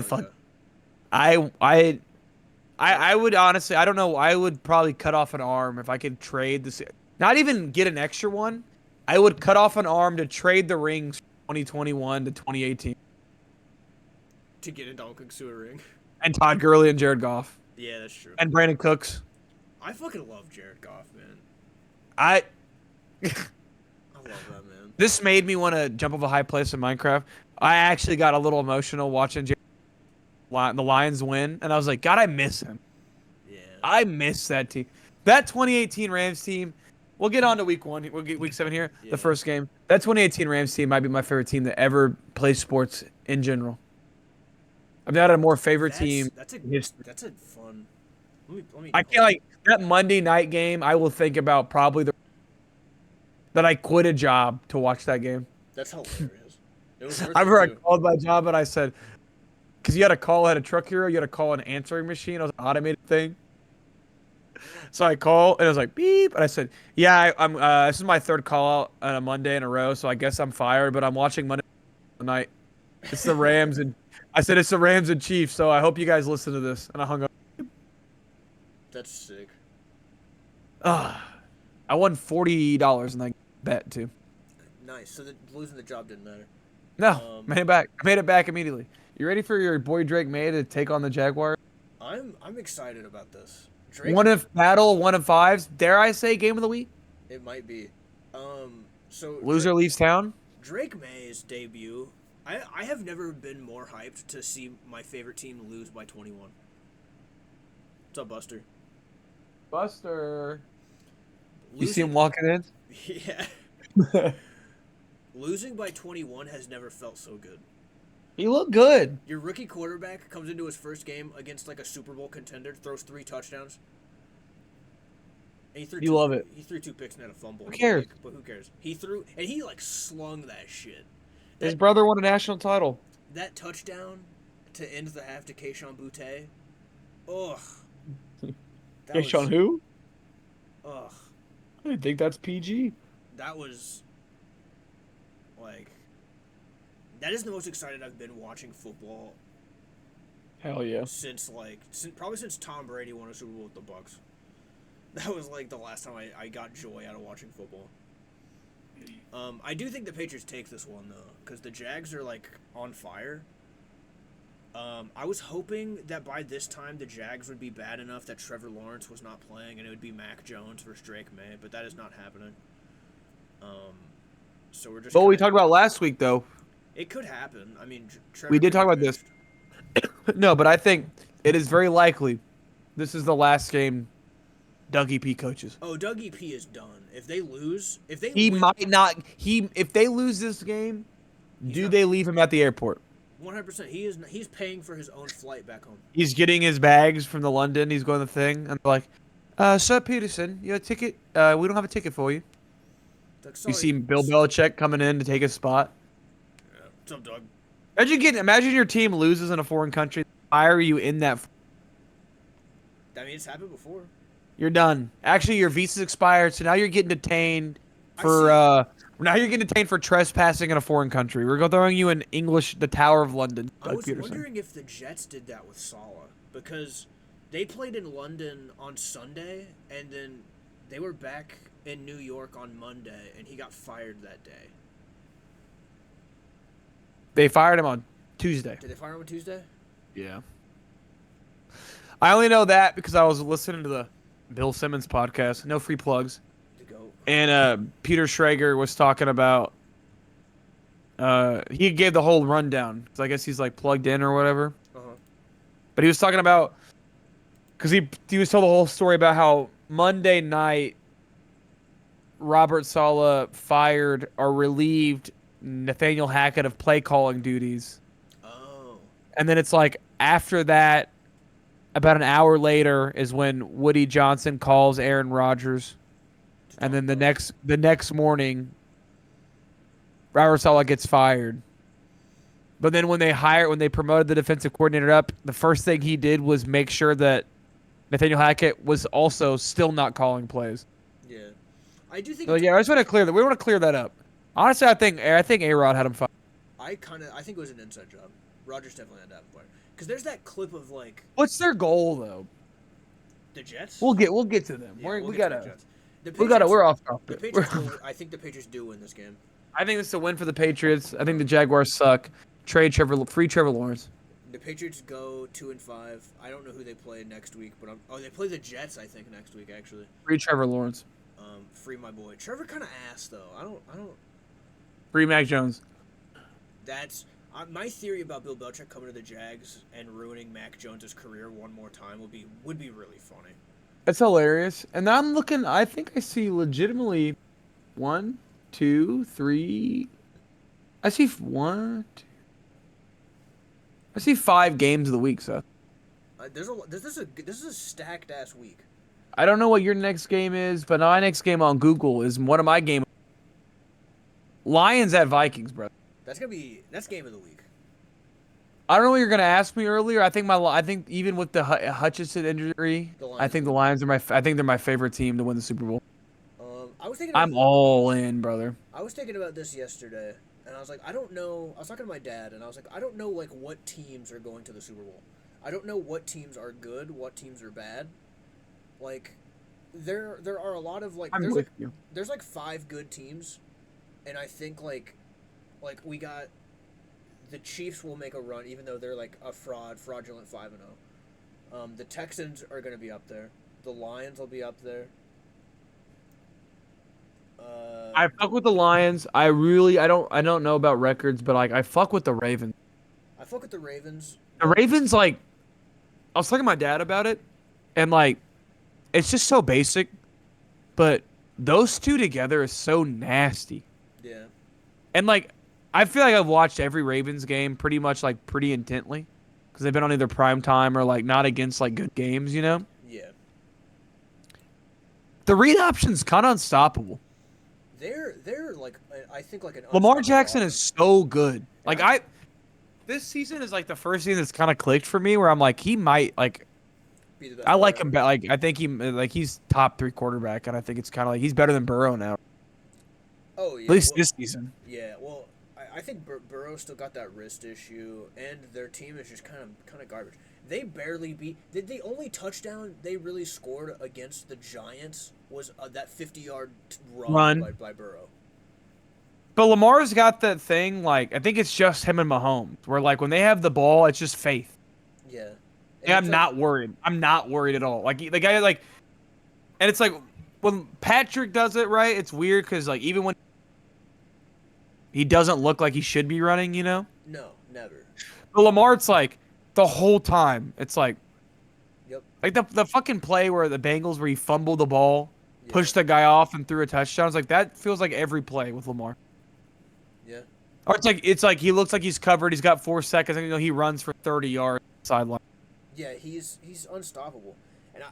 I would honestly, I don't know. I would probably cut off an arm if I could trade this. Not even get an extra one. I would cut off an arm to trade the rings from 2021 to 2018. to get Ndamukong Suh a ring. And Todd Gurley and Jared Goff. Yeah, that's true. And Brandon Cooks. I fucking love Jared Goff, man. I I love that man. This made me want to jump off a high place in Minecraft. I actually got a little emotional watching the Lions win, and I was like, God, I miss him. Yeah. I miss that team. That 2018 Rams team. We'll get on to week 1. We'll get week 7 here. Yeah. The first game. That 2018 Rams team might be my favorite team that ever plays sports in general. I've not had a more favorite team. That's a fun. Let me I can't like that Monday night game. I will think about probably that I quit a job to watch that game. That's hilarious. It was worth I it, remember I too. called my job and I said, because you had to call at a truck hero, you had to call an answering machine. It was an automated thing. So I call and it was like beep, and I said, "Yeah, I'm. This is my third call out on a Monday in a row, so I guess I'm fired. But I'm watching Monday night. It's the Rams and I said it's the Rams and Chiefs. So I hope you guys listen to this." And I hung up. That's sick. I won $40 in that bet too. Nice. So losing the job didn't matter. No, made it back. I made it back immediately. You ready for your boy Drake May to take on the Jaguars? I'm excited about this. Drake, One of 5s. Dare I say game of the week? It might be. So Loser leaves town. Drake May's debut. I have never been more hyped to see my favorite team lose by 21. What's up, Buster? Buster. You see Losing, him walking in? yeah. Losing by 21 has never felt so good. He looked good. Your rookie quarterback comes into his first game against like a Super Bowl contender, throws 3 touchdowns. And he threw You love it. He threw 2 picks and had a fumble. Who cares? But who cares? He threw and he like slung that shit. His brother won a national title. That touchdown to end the half to Keishon Butte. Ugh. Keishon who? Ugh. I think that's PG. That was like that is the most excited I've been watching football Hell yeah. since probably since Tom Brady won a Super Bowl with the Bucks. That was like the last time I got joy out of watching football. I do think the Patriots take this one though, because the Jags are like on fire. I was hoping that by this time the Jags would be bad enough that Trevor Lawrence was not playing and it would be Mac Jones versus Drake May, but that is not happening. So we're just. But we talked about last week though. It could happen. I mean, Trevor We did could talk be about this. benched. No, but I think it is very likely this is the last game Dougie P coaches. Oh, Dougie P is done. If they lose, He win, might not. If they lose this game, they leave him at the airport? 100%. He's paying for his own flight back home. He's getting his bags from the London. He's going to the thing, and they're like, Sir Peterson, your ticket. We don't have a ticket for you. Like, You sorry, see Bill Belichick coming in to take his spot. Yeah. What's up, dog? Imagine your team loses in a foreign country. Fire you in that. I mean, it's happened before. You're done. Actually, your visa's expired, so now you're getting detained for. Now you're getting detained for trespassing in a foreign country. We're throwing you in the Tower of London. I Doug was Peterson. wondering if the Jets did that with Saleh, because they played in London on Sunday, and then they were back in New York on Monday, and he got fired that day. They fired him on Tuesday. Did they fire him on Tuesday? Yeah. I only know that because I was listening to the Bill Simmons podcast. No free plugs. To go. And Peter Schrager was talking about. He gave the whole rundown. So I guess he's like plugged in or whatever. Uh-huh. But he was talking about. Because he was told the whole story about how Monday night Robert Saleh fired or relieved Nathaniel Hackett of play calling duties. Oh. And then it's like after that, about an hour later is when Woody Johnson calls Aaron Rodgers. And then the next morning, Robert Saleh gets fired. But then when they promoted the defensive coordinator up, the first thing he did was make sure that Nathaniel Hackett was also still not calling plays. Yeah. I do think. So yeah, I just want to clear that. We want to clear that up. Honestly, I think A-Rod had him fired. I think it was an inside job. Rodgers definitely had that fired. Because there's that clip of like What's their goal though? the Jets. We'll get to them. Yeah, we we'll get to gotta. the Jets. The We gotta. Patriots- We're off The topic. Patriots. I think the Patriots do win this game. I think this is a win for the Patriots. I think the Jaguars suck. Free Trevor Lawrence. The Patriots go 2-5. I don't know who they play next week, but they play the Jets. I think next week actually. Free Trevor Lawrence. Free my boy. Trevor kind of ass though. I don't. Free Mac Jones. That's my theory about Bill Belichick coming to the Jags and ruining Mac Jones's career one more time would be really funny. That's hilarious. And I'm looking. I think I see legitimately 1, 2, 3. I see 1. 2. I see 5 games of the week, Seth. This is a stacked ass week. I don't know what your next game is, but my next game on Google is one of my games. Lions at Vikings, bro. That's game of the week. I don't know what you're gonna ask me earlier. I think even with the Hutchinson injury, I think the Lions are I think they're my favorite team to win the Super Bowl. I was thinking. I'm all in, brother. I was thinking about this yesterday, and I was like, I don't know. I was talking to my dad, and I was like, I don't know like what teams are going to the Super Bowl. I don't know what teams are good, what teams are bad. Like, there are a lot of like I'm with you. There's like 5 good teams, and I think like we got the Chiefs will make a run, even though they're like a fraudulent 5-0. The Texans are going to be up there. The Lions will be up there. I fuck with the Lions. I don't know about records, but like I fuck with the Ravens. I fuck with the Ravens. The Ravens, like, I was talking to my dad about it, And like, it's just so basic, but those two together is so nasty. Yeah. And like, I feel like I've watched every Ravens game pretty much like pretty intently because they've been on either prime time or like not against like good games, you know? Yeah. The read option's kind of unstoppable. They're like I think like an Lamar unstoppable Jackson offense. is so good. Like Yeah. this season is like the first season that's kind of clicked for me where I'm like he might like Be the best I like player him ever. like I think he's top 3 quarterback and I think it's kind of like he's better than Burrow now. Oh At yeah. least Well, this season. yeah. Well, I think Burrow still got that wrist issue, and their team is just kind of garbage. They barely beat. The only touchdown they really scored against the Giants was that 50-yard run Run. by Burrow. But Lamar's got that thing like I think it's just him and Mahomes where like when they have the ball it's just faith. Yeah. And Yeah, it's I'm like, not worried. I'm not worried at all. Like the guy like and it's like when Patrick does it right, it's weird cuz like even when he doesn't look like he should be running, you know? no, never. But Lamar, it's like the whole time. It's like Yep. the fucking play where the Bengals where he fumbled the ball, Yeah. pushed the guy off and threw a touchdown. It's like that feels like every play with Lamar. Yeah. Or it's like he looks like he's covered. He's got 4 seconds, and he runs for 30 yards sideline. Yeah. He's unstoppable, and I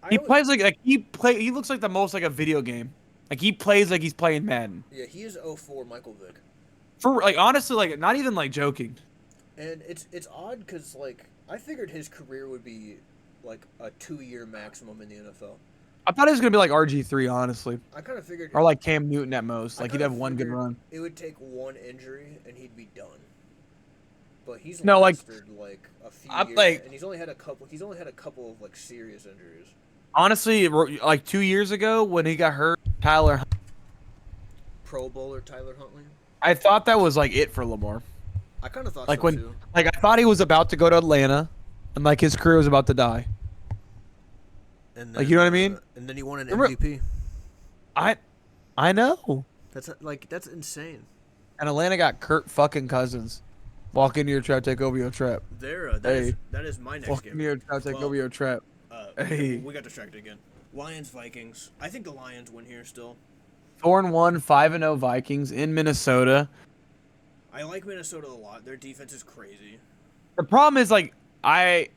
He always, plays like he looks like the most like a video game. Like he plays like he's playing Madden. yeah, he is 04 Michael Vick. For like honestly, like not even like joking. And it's odd because like I figured his career would be like a 2-year maximum in the NFL. I thought he was gonna be like RG3, honestly, I kind of figured or like Cam Newton at most. I Like he'd kinda have one good figured run. It would take one injury and he'd be done. But he's No, like, lasted like a few I'm years, like- and he's only had a couple. He's only had a couple of like serious injuries. Honestly, like 2 years ago when he got hurt, Tyler, Pro Bowler Tyler Huntley. I thought that was like it for Lamar. I kind of thought Like so when, too. like I thought he was about to go to Atlanta, and like his career was about to die. And like, you know what I mean? And then he won an Remember- MVP. I know. That's insane. And Atlanta got Kurt fucking Cousins. Walk into your trap, take over your trap. Hey. That is my next Walk game. into your trap, take Well, over your trap. Hey. We got distracted again. Lions Vikings. I think the Lions win here still. 4-1, 5-0 Vikings in Minnesota. I like Minnesota a lot. Their defense is crazy. The problem is like could-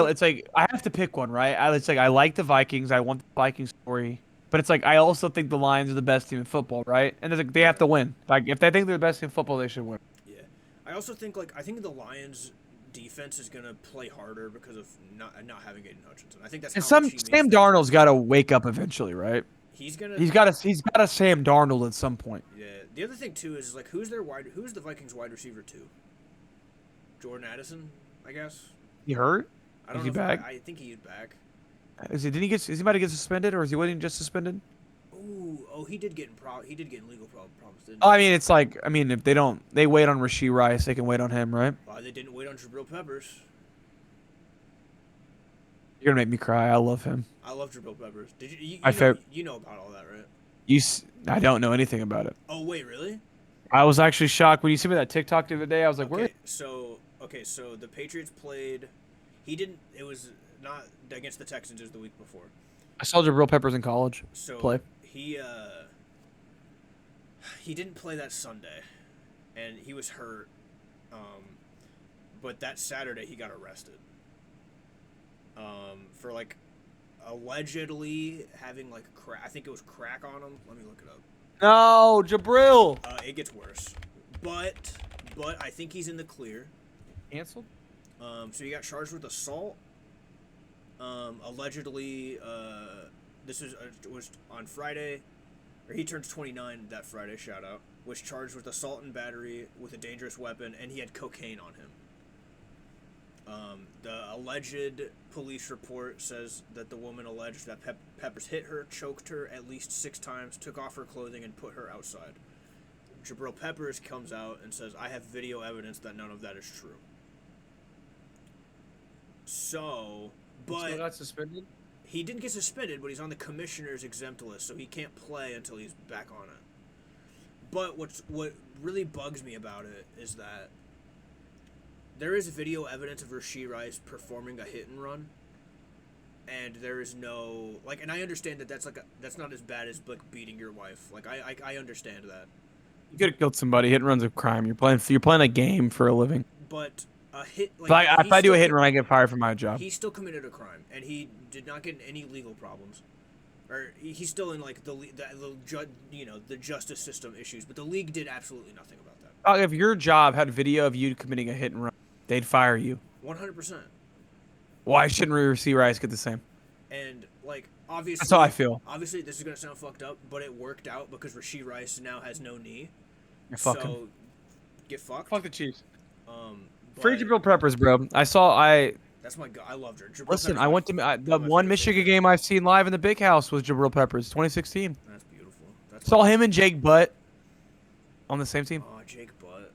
it's like I have to pick one, right? It's like I like the Vikings. I want the Vikings story, but it's like I also think the Lions are the best team in football, right? And it's like they have to win. Like if they think they're the best team in football, they should win. Yeah, I also think I think the Lions defense is gonna play harder because of not having Aiden Hutchinson. I think that's And how much he Sam means. Darnold's got to wake up eventually, right? He's gonna. He's got a Sam Darnold at some point. Yeah. The other thing too is like who's the Vikings wide receiver too? Jordan Addison, I guess. He hurt? I don't Is he know if back? I think he's back. Is he about to get suspended or is he waiting just suspended? Oh, he did get in legal problems, didn't he? Oh, I mean, it's like if they wait on Rashee Rice, they can wait on him, right? Why they didn't wait on Jabril Peppers? You're gonna make me cry. I love him. I love Jabril Peppers. Did you? You know about all that, right? I don't know anything about it. Oh wait, really? I was actually shocked when you sent me that TikTok the other day. I was like, where? So the Patriots played. He didn't. It was not against the Texans. It was the week before. I saw Jabril Peppers in college So play. he didn't play that Sunday, and he was hurt. But that Saturday he got arrested. For like allegedly having like crack. I think it was crack on him. Let me look it up. No, Jabril. It gets worse, but I think he's in the clear. Canceled. So he got charged with assault. Allegedly, this was on Friday, or he turns 29 that Friday. Shout out. Was charged with assault and battery with a dangerous weapon, and he had cocaine on him. The alleged police report says that the woman alleged that Peppers hit her, choked her at least 6 times, took off her clothing, and put her outside. Jabril Peppers comes out and says, "I have video evidence that none of that is true." So, but got suspended. he didn't get suspended, but he's on the commissioner's exempt list, so he can't play until he's back on it. But what really bugs me about it is that there is video evidence of Rashee Rice performing a hit and run, and there is no like, and I understand that that's not as bad as like beating your wife. Like I understand that, You could have killed somebody. Hit and run's a crime. You're playing a game for a living. but a hit like If I do a hit and run, I get fired from my job. he still committed a crime, and he did not get in any legal problems, or he's still in like the justice system issues. But the league did absolutely nothing about that. If your job had video of you committing a hit and run, they'd fire you. 100%. Why shouldn't Rasheed Rice get the same? And like obviously, That's how I feel. Obviously, this is gonna sound fucked up, but it worked out because Rasheed Rice now has no knee. Fuck so him. get fucked. Fuck the Chiefs. But Free Jabril Peppers, bro. that's my guy. I loved her. Jabril Listen, Peppers I was went to my the one favorite Michigan player. game I've seen live in the Big House was Jabril Peppers, 2016. That's beautiful. That's Saw him and Jake Butt on the same team. Oh, Jake Butt.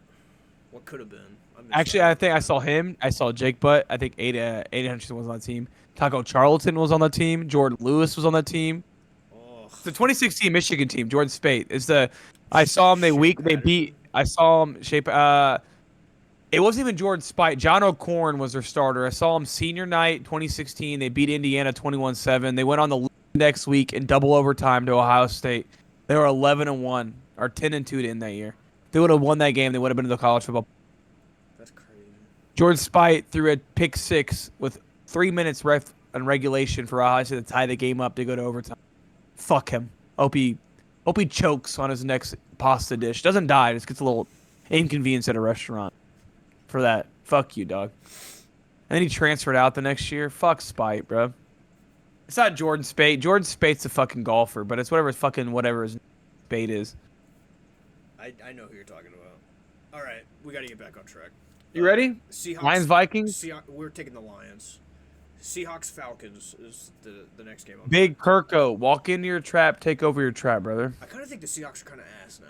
What could have been? miss Actually, that. I think I saw him. I saw Jake Butt. I think Aiden Hutchinson was on the team. Taco Charlton was on the team. Jordan Lewis was on the team. Oh, The 2016 Michigan team, Jordan Spate. I saw him. They beat. I saw him shape. It wasn't even Jordan Spite. John O'Corn was their starter. I saw him senior night 2016. They beat Indiana 21-7. They went on the next week in double overtime to Ohio State. They were 11-1 or 10-2 to end that year. If they would have won that game, they would have been to the college football. that's crazy. Jordan Spite threw a pick six with 3 minutes ref on regulation for Ohio State to tie the game up to go to overtime. Fuck him. Hope he chokes on his next pasta dish. Doesn't die. Just gets a little inconvenience at a restaurant for that. Fuck you, dog. And then he transferred out the next year. Fuck Spite, bro. It's not Jordan Spate. Jordan Spate's a fucking golfer, but it's whatever his Spate is. I know who you're talking about. All right, we got to get back on track. You ready? Seahawks. Lions Vikings. We're taking the Lions. Seahawks Falcons is the next game. Big Kirko, walk into your trap, take over your trap, brother. I kind of think the Seahawks are kind of ass now.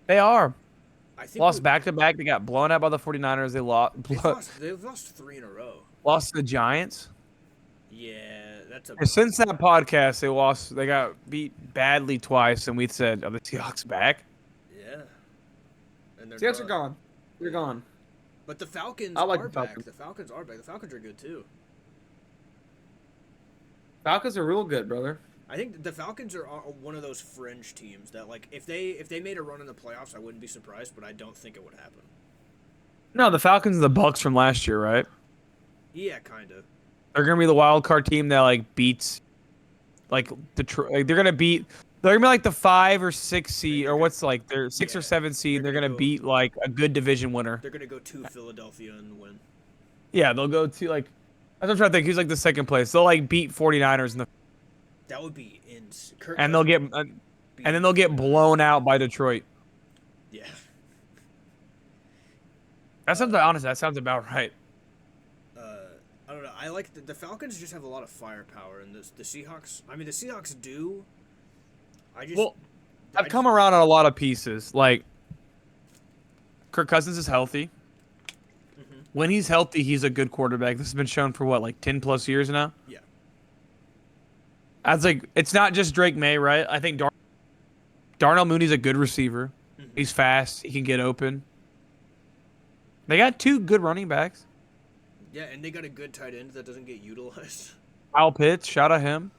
They are. I think Lost back to back. They got blown out by the 49ers. They've lost 3 in a row. Lost to the Giants. Yeah, that's a. And since that podcast, they lost. They got beat badly twice, and we said, "Are the Seahawks back?" Yeah. And they're Seahawks are done. gone. They're gone. But the Falcons I like are the back. Falcons. The Falcons are back. The Falcons are good too. Falcons are real good, brother. I think the Falcons are one of those fringe teams that, like, if they made a run in the playoffs, I wouldn't be surprised, but I don't think it would happen. No, the Falcons and the Bucks from last year, right? Yeah, kind of. They're gonna be the wild card team that like beats, like Detroit. Like, they're gonna be like the 5 or 6 seed, or what's like their 6 or 7 seed. They're gonna beat like a good division winner. They're gonna go to Philadelphia and win. Yeah, they'll go to like. I'm trying to think. Who's like the second place? They'll like beat 49ers in the. That would be insane. And they'll get. And then they'll get blown out by Detroit. Yeah. That sounds about right. I don't know. I like the Falcons. Just have a lot of firepower, and the Seahawks. I mean, the Seahawks do. I've come around on a lot of pieces. Like, Kirk Cousins is healthy. Mhm. When he's healthy, he's a good quarterback. This has been shown for what, like 10 plus years now. Yeah. That's like, it's not just Drake May, right? I think Darnell Mooney's a good receiver. Mhm. He's fast. He can get open. They got 2 good running backs. Yeah, and they got a good tight end that doesn't get utilized. Kyle Pitts, shout out him.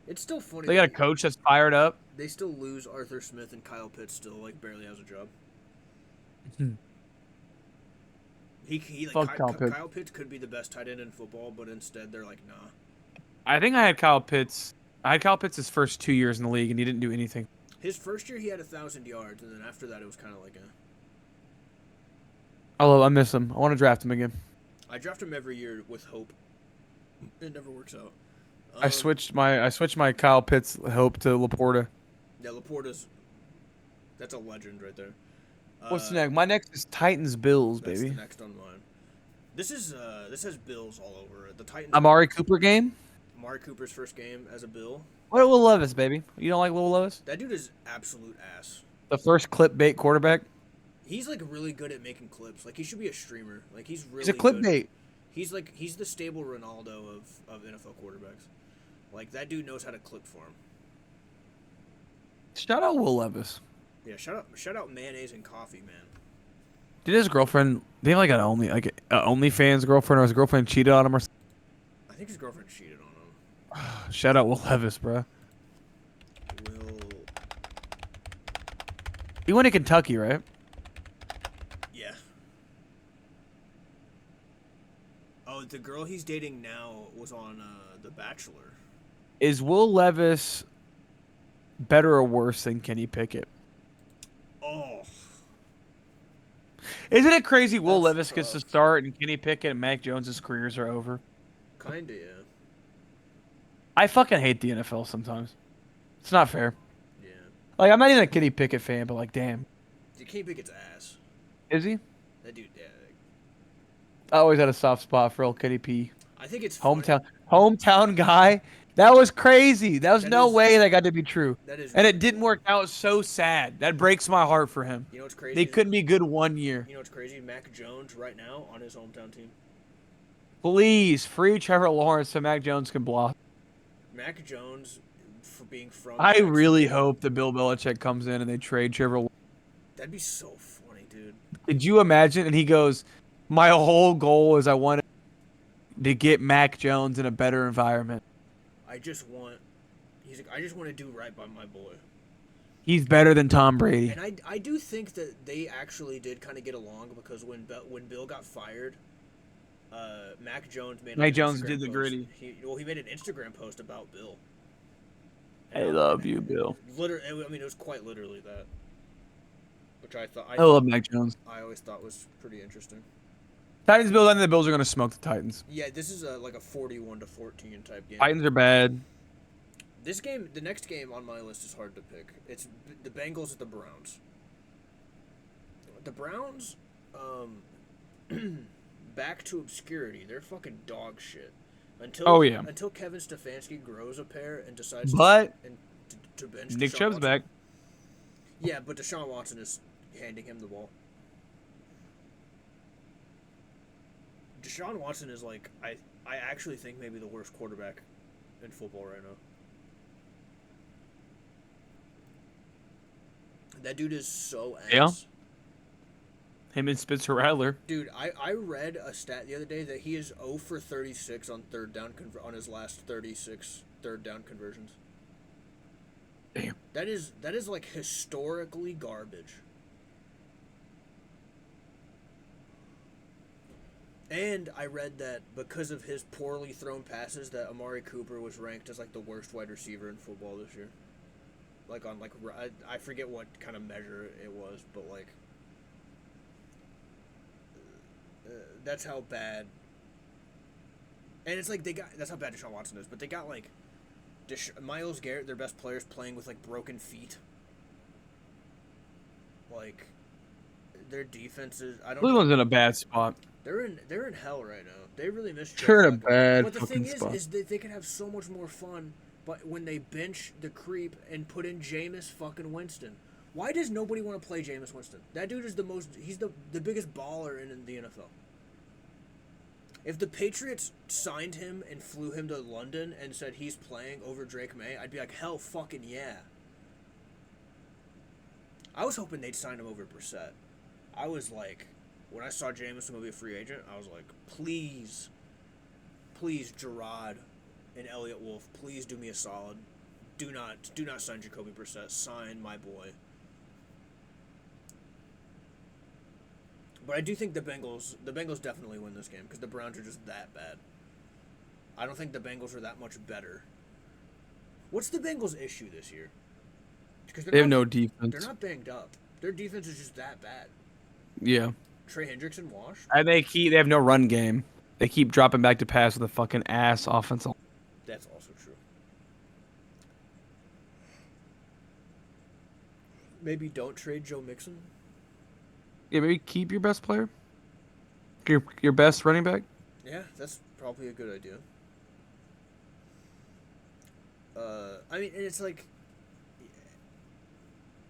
It's still funny. They got a coach that's fired up. They still lose Arthur Smith, and Kyle Pitts still like barely has a job. He like Fuck Kyle Pitts. Kyle Pitts could be the best tight end in football, but instead they're like, nah. I think I had Kyle Pitts. I had Kyle Pitts his first 2 years in the league, and he didn't do anything. His first year he had 1,000 yards, and then after that it was kind of like I miss him. I want to draft him again. I draft him every year with hope. It never works out. I switched my Kyle Pitts hope to Laporta. Yeah, Laporta's. That's a legend right there. What's next? My next is Titans Bills, That's baby. the next on mine. This has Bills all over it. The Titans. Amari Cooper game. Amari Cooper's first game as a Bill. What Will Levis, baby? You don't like Will Levis? That dude is absolute ass. The first clickbait quarterback. He's like really good at making clips. Like he should be a streamer. Like he's really. He's a good. clickbait. He's the stable Ronaldo of NFL quarterbacks. Like that dude knows how to clip for him. Shout out Will Levis. Yeah, shout out mayonnaise and coffee, man. Did his girlfriend? They have like an OnlyFans girlfriend, or his girlfriend cheated on him, or something? think his girlfriend cheated on him. Shout out Will Levis, bro. Will. He went to Kentucky, right? Yeah. Oh, the girl he's dating now was on The Bachelor. Is Will Levis better or worse than Kenny Pickett? Oh. Isn't it crazy Will That's Levis gets to tough. start and Kenny Pickett and Mac Jones' careers are over? Kinda, yeah. I fucking hate the NFL sometimes. It's not fair. Yeah. Like, I'm not even a Kenny Pickett fan, but like, damn. Dude, Kenny Pickett's ass. Is he? That dude, yeah. I always had a soft spot for old Kenny P. I think it's funny. Hometown guy. That was crazy. That was That no is- way that got to be true. That is. And it didn't work out. So sad. That breaks my heart for him. You know what's crazy? They couldn't be good 1 year. You know what's crazy? Mac Jones right now on his hometown team. Please, free Trevor Lawrence so Mac Jones can block. Mac Jones, for being from. I Jacksonville, really hope that Bill Belichick comes in and they trade Trevor Lawrence. That'd be so funny, dude. Could you imagine? And he goes, my whole goal is I wanted to get Mac Jones in a better environment. I just want. He's like, I just want to do right by my boy. He's better than Tom Brady. And I do think that they actually did kind of get along because when Bill got fired, Mac Jones made. Mac an Jones Instagram did the post. gritty. He made an Instagram post about Bill. I love you, Bill. Literally, I mean, it was quite literally that. Which I thought. I love Mac Jones. I always thought was pretty interesting. Titans, Bills, I think the Bills are going to smoke the Titans. Yeah, this is like a 41-14 type game. Titans are bad. This game, the next game on my list is hard to pick. It's the Bengals at the Browns. The Browns, back to obscurity. They're fucking dog shit. Until Kevin Stefanski grows a pair and decides to bench Nick Deshaun Chubb's Watson. back. Yeah, but Deshaun Watson is handing him the ball. Deshaun Watson is like I actually think maybe the worst quarterback in football right now. That dude is so ass. Yeah. Him and Spencer Rattler. Dude, I read a stat the other day that he is 0 for 36 on third down on his last 36 third down conversions. Damn. That is like historically garbage. And I read that because of his poorly thrown passes, that Amari Cooper was ranked as like the worst wide receiver in football this year. Like on like I forget what kind of measure it was, but like that's how bad. And it's like that's how bad Deshaun Watson is, but they got like Myles Garrett, their best players, playing with like broken feet. Like their defenses, I don't. Cleveland's in a bad spot. They're in hell right now. They really miss. They're in a Joe Flacco. bad But the fucking thing spot. is that they could have so much more fun. But when they bench the creep and put in Jameis fucking Winston, why does nobody want to play Jameis Winston? That dude is he's the biggest baller in the NFL. If the Patriots signed him and flew him to London and said he's playing over Drake May, I'd be like, hell fucking yeah. I was hoping they'd sign him over Brissett. I was like, when I saw Jameis will be a free agent, I was like, please, Gerard and Elliott Wolf, please do me a solid. Do not sign Jacoby Brissett. Sign my boy. But I do think the Bengals definitely win this game because the Browns are just that bad. I don't think the Bengals are that much better. What's the Bengals' issue this year? Because They have no defense. They're not banged up. Their defense is just that bad. Yeah. Trey Hendrickson washed. And they have no run game. They keep dropping back to pass with a fucking ass offensive. That's also true. Maybe don't trade Joe Mixon. Yeah, maybe keep your best player. Your best running back. Yeah, that's probably a good idea. I mean, and it's like,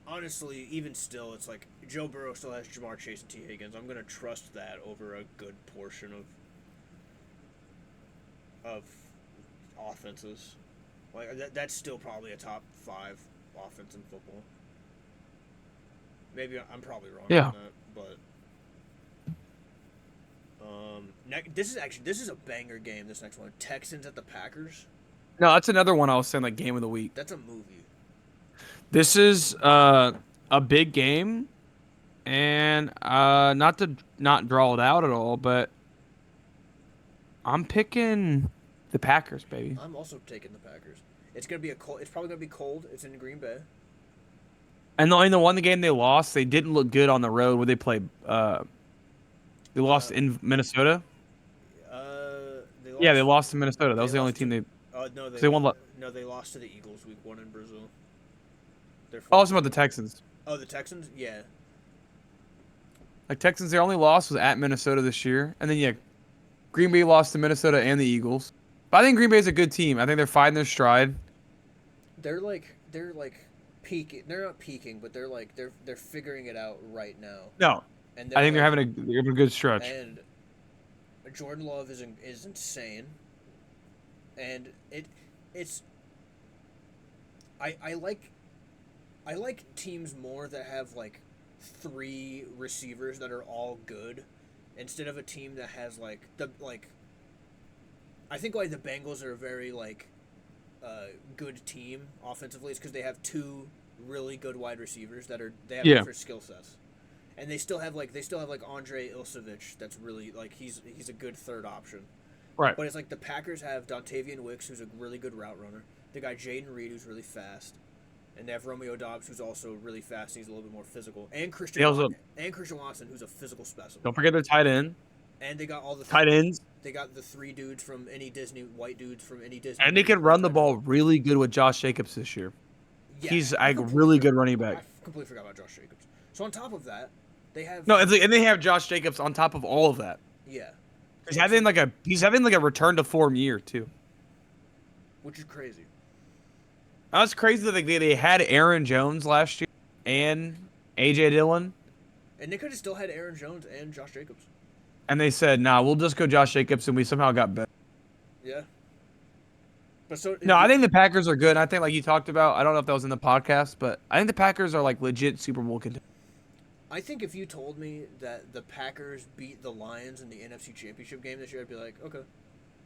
honestly, even still, it's like Joe Burrow still has Jamar Chase and T. Higgins. I'm gonna trust that over a good portion of offenses. Like that's still probably a top 5 offense in football. Maybe I'm probably wrong Yeah. on that, but This is a banger game. This next one, Texans at the Packers. No, that's another one I was saying like game of the week. That's a movie. This is a big game, and not to not draw it out at all, but I'm picking the Packers, baby. I'm also taking the Packers. It's gonna be a cold. It's probably gonna be cold. It's in Green Bay. And the game they lost, they didn't look good on the road where they played. They lost in Minnesota. Yeah, they lost to Minnesota. That was the only team they. No, they won. No, they lost to the Eagles week 1 in Brazil. Oh, I was about the Texans. Oh, the Texans. Yeah. Like Texans, their only loss was at Minnesota this year, and then yeah, Green Bay lost to Minnesota and the Eagles. But I think Green Bay's a good team. I think they're finding their stride. They're like peaking. They're not peaking, but they're figuring it out right now. No, And I think they're having a good stretch. And Jordan Love is insane. And it's I like teams more that have like 3 receivers that are all good instead of a team that has I think why the Bengals are a very good team offensively is because they have 2 really good wide receivers they have different skill sets. And they still have Andre Ilsevich that's really he's a good third option. Right. But it's like the Packers have Dontavian Wicks, who's a really good route runner. They got Jaden Reed, who's really fast. And they have Romeo Doubs, who's also really fast and he's a little bit more physical. And Christian Watson, who's a physical specimen. Don't forget their tight end. And they got all the tight ends. They got the 3 dudes from any Disney, white dudes from any Disney. And they can run the ball really good with Josh Jacobs this year. Yeah, he's a really good running back. I completely forgot about Josh Jacobs. So on top of that, they have and they have Josh Jacobs on top of all of that. Yeah. He's having a return to form year too. Which is crazy. That's crazy that they had Aaron Jones last year and AJ Dillon. And they could have still had Aaron Jones and Josh Jacobs. And they said, "Nah, we'll just go Josh Jacobs," and we somehow got better. Yeah. But I think the Packers are good. I think, like you talked about, I don't know if that was in the podcast, but I think the Packers are like legit Super Bowl contenders. I think if you told me that the Packers beat the Lions in the NFC Championship game this year, I'd be like, okay.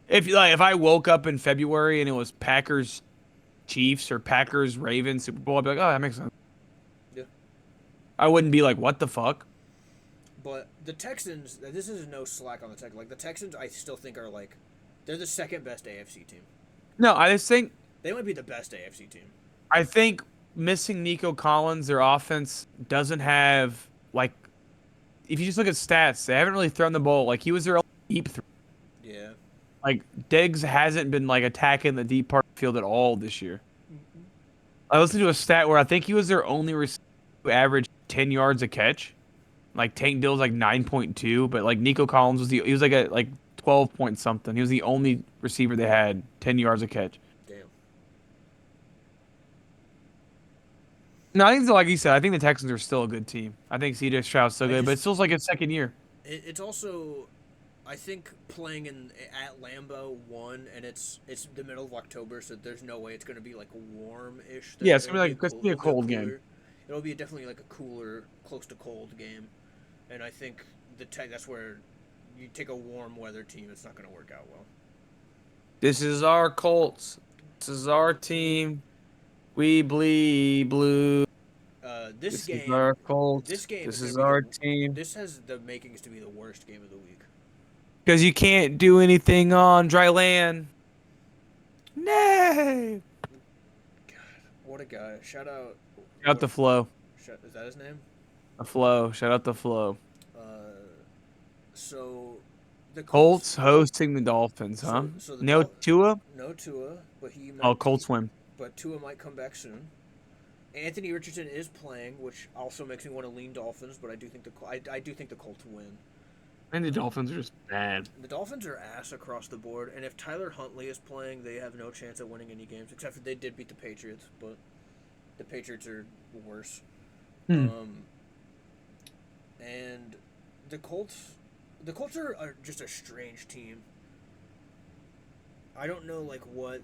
If I woke up in February and it was Packers Chiefs or Packers Ravens Super Bowl, I'd be like, oh, that makes sense. Yeah. I wouldn't be like, what the fuck? But the Texans, this is no slack on the Texans. Like the Texans, I still think are they're the second best AFC team. No, I just think they might be the best AFC team. I think missing Nico Collins, their offense doesn't have if you just look at stats, they haven't really thrown the ball. He was their deep threat. Yeah. Diggs hasn't been attacking the deep part of the field at all this year. Mm-hmm. I listened to a stat where I think he was their only receiver who averaged 10 yards a catch. Tank Dill's 9.2, but Nico Collins he was a 12 point something. He was the only receiver they had 10 yards a catch. Damn. No, I think like you said, I think the Texans are still a good team. I think CJ Stroud's still good, but it feels like his second year. It's also, I think playing at Lambeau and it's the middle of October, so there's no way it's gonna be warm-ish. Yeah, it's gonna be a cold game. It'll be definitely a cooler, close to cold game, and I think that's where you take a warm weather team. It's not gonna work out well. This is our Colts. This is our team. We bleed blue. This game is our Colts. This game. This is our team. This has the makings to be the worst game of the week. Because you can't do anything on dry land. Nay. God, what a guy! Shout out. Shout out the Flow. Is that his name? The Flow. Shout out the Flow. So the Colts hosting the Dolphins, huh? So no Tua? No Tua, but he might. Oh, Colts win. But Tua might come back soon. Anthony Richardson is playing, which also makes me want to lean Dolphins, but I do think the Colts win. And the Dolphins are just bad. The Dolphins are ass across the board, and if Tyler Huntley is playing, they have no chance of winning any games, except for they did beat the Patriots, but the Patriots are worse. And the Colts are just a strange team. I don't know what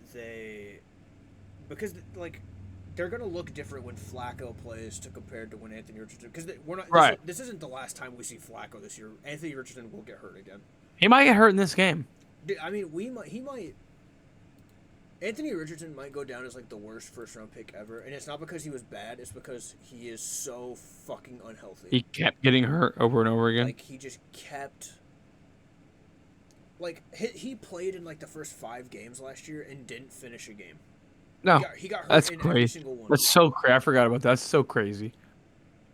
because they're gonna look different when Flacco plays compared to when Anthony Richardson, because we're not. Right. This isn't the last time we see Flacco this year. Anthony Richardson will get hurt again. He might get hurt in this game. Dude, I mean, he might. Anthony Richardson might go down as like the worst first round pick ever, and it's not because he was bad. It's because he is so fucking unhealthy. He kept getting hurt over and over again. Like he just kept. Like he played in like the first 5 games last year and didn't finish a game. No, He got hurt that's in every crazy. single one. That's so crazy. I forgot about that. That's so crazy.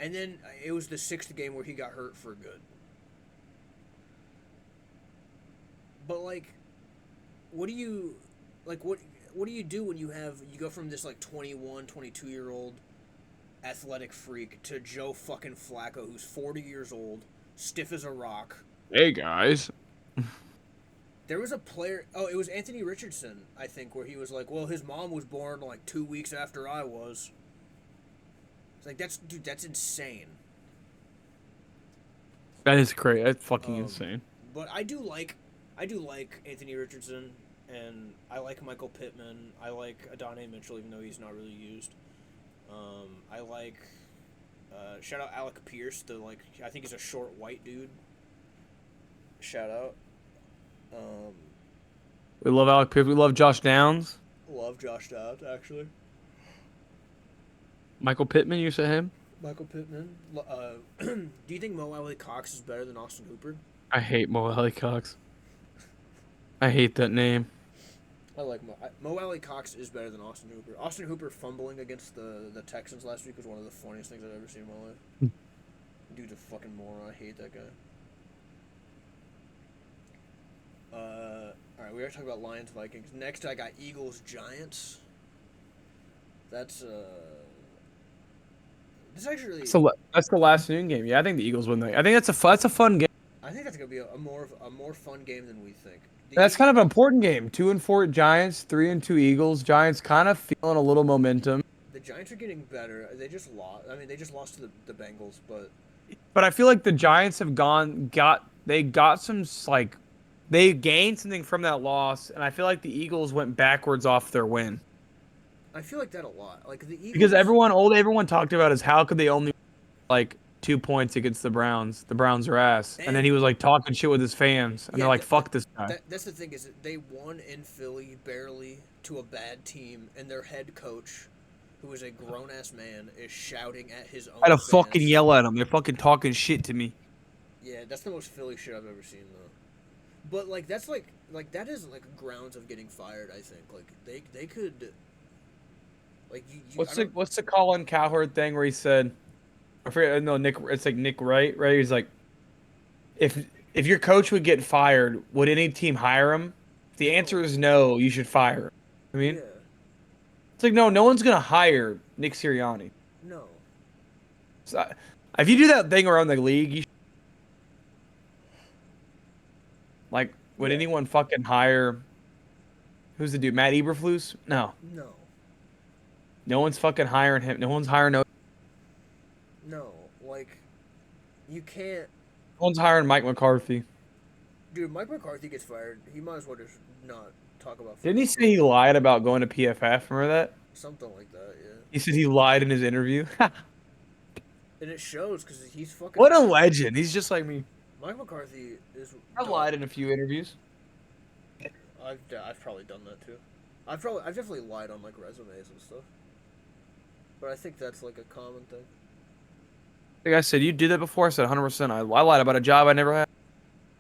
And then it was the 6th game where he got hurt for good. But like, what do you do when you go from this like 21, 22-year-old athletic freak to Joe fucking Flacco, who's 40 years old, stiff as a rock? Hey guys. There was a player. Oh, it was Anthony Richardson, I think, where he was like, "Well, his mom was born like 2 weeks after I was." It's like that's insane. That is crazy. That's fucking insane. But I do like Anthony Richardson, and I like Michael Pittman. I like Adonai Mitchell, even though he's not really used. I like shout out Alec Pierce. I think he's a short white dude. Shout out. We love Alec Pierce. We love Josh Downs. Love Josh Downs, actually. Michael Pittman, you said him? Michael Pittman. Do you think Mo Alley Cox is better than Austin Hooper? I hate Mo Alley Cox. I hate that name. I like Mo Alley Cox is better than Austin Hooper. Austin Hooper fumbling against the Texans last week was one of the funniest things I've ever seen in my life. Dude's a fucking moron. I hate that guy. Alright, we already talked about Lions Vikings. Next I got Eagles Giants. That's this actually That's the last noon game. Yeah, I think the Eagles win that. I think that's a fun game. I think that's gonna be a more fun game than we think. That's kind of an important game. 2-4 Giants, 3-2 Eagles. Giants kind of feeling a little momentum. The Giants are getting better. They just lost. I mean, they just lost to the Bengals, But I feel like the Giants have they gained something from that loss, and I feel like the Eagles went backwards off their win. I feel like that a lot. Like the Eagles, Because everyone talked about is how could they only like 2 points against the Browns? The Browns are ass. And then he was like talking shit with his fans, and they're like, "Fuck this guy." That's the thing, is that they won in Philly barely to a bad team, and their head coach, who is a grown ass man, is shouting at his own. I had to fans. fucking yell at them. They're fucking talking shit to me. Yeah, that's the most Philly shit I've ever seen though. But like that's like that is like grounds of getting fired. I think like they could. Like What's the Colin Cowherd thing where he said, I forget, no, Nick, it's like Nick Wright, right? He's like, if your coach would get fired, would any team hire him? If the answer is no, you should fire him. I mean, yeah. It's like, no one's gonna hire Nick Sirianni. No. So, if you do that thing around the league, would anyone fucking hire? Who's the dude? Matt Eberflus? No. No. No one's fucking hiring him. No one's hiring No. Like, you can't. No one's hiring Mike McCarthy. Dude, Mike McCarthy gets fired. He might as well just not talk about. Didn't he say he lied about going to PFF? Remember that? Something like that, yeah. He said he lied in his interview. And it shows because he's fucking. What a legend! He's just like me. Mike McCarthy is. I lied in a few interviews. I've probably done that too. I've definitely lied on like resumes and stuff. But I think that's like a common thing. Like I said, you did that before. I said 100%. I lied about a job I never had.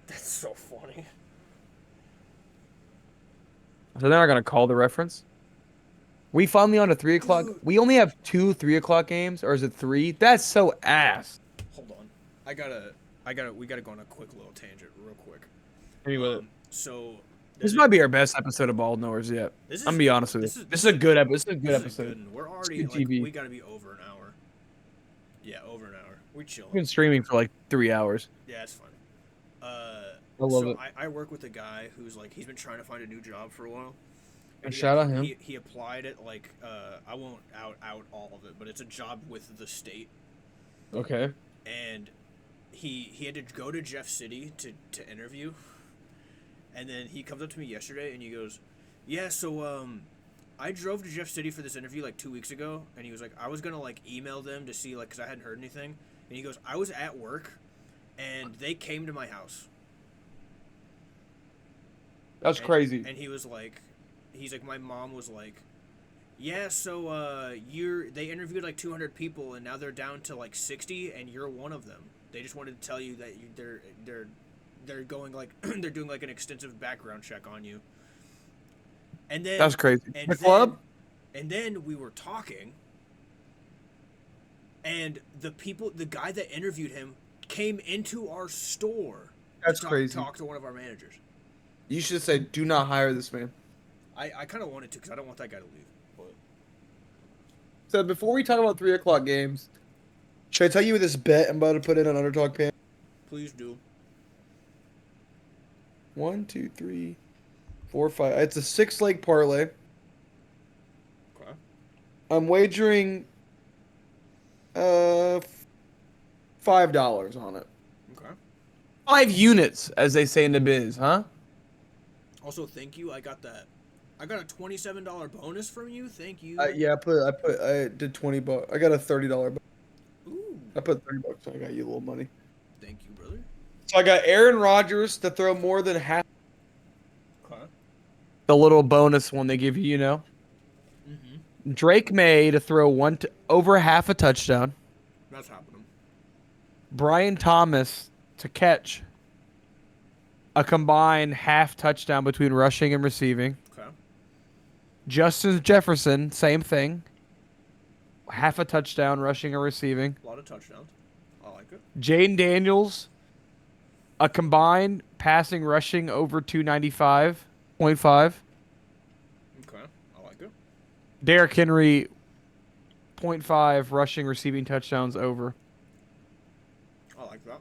That's so funny. So they're not gonna call the reference. We finally on to 3 o'clock. Dude. We only have 2 3 o'clock games, or is it 3? That's so ass. Hold on. We gotta go on a quick little tangent, real quick. So This might be our best episode of Bald Knowers yet. I'm gonna be honest with you. This is a good episode. This is a good episode. We're already good like, TV. we gotta be over an hour. Yeah, over an hour. We're chilling. We've been streaming for like 3 hours. Yeah, it's fun. I love it. I work with a guy who's like, he's been trying to find a new job for a while. And shout out him. He applied at like I won't out all of it, but it's a job with the state. Okay. And he had to go to Jeff City to interview. And then he comes up to me yesterday and he goes, "Yeah, so I drove to Jeff City for this interview like 2 weeks ago." And he was like, "I was gonna like email them to see like, cause I hadn't heard anything." And he goes, "I was at work, and they came to my house." That's And- crazy. And he was like, my mom was like, yeah, so they interviewed like 200 people and now they're down to like 60 and you're one of them. They just wanted to tell you that they're going like they're doing like an extensive background check on you. And then That's crazy. And The club? And then we were talking, and the guy that interviewed him came into our store. That's to crazy. Talk to one of our managers. You should say, do not hire this man. I kind of wanted to because I don't want that guy to leave. But So before we talk about 3 o'clock games, should I tell you this bet I'm about to put in on Underdog Pan? please do. 1, 2, 3, 4, 5. It's a 6-leg parlay. Okay. I'm wagering $5 on it. Okay. 5 units, as they say in the biz, huh? Also, thank you. I got a $27 bonus from you. Thank you. Yeah, I did $20. I got a $30. Ooh. I put $30. So I got you a little money. Thank you, brother. So I got Aaron Rodgers to throw more than half. Okay. The little bonus one they give you, you know. Mm-hmm. Drake May to throw over half a touchdown. That's happening. Brian Thomas to catch a combined half touchdown between rushing and receiving. Okay. Justin Jefferson, same thing. Half a touchdown, rushing and receiving. A lot of touchdowns. I like it. Jaden Daniels, a combined passing, rushing over 295.5. Okay. I like it. Derrick Henry, 0.5 rushing, receiving touchdowns over. I like that.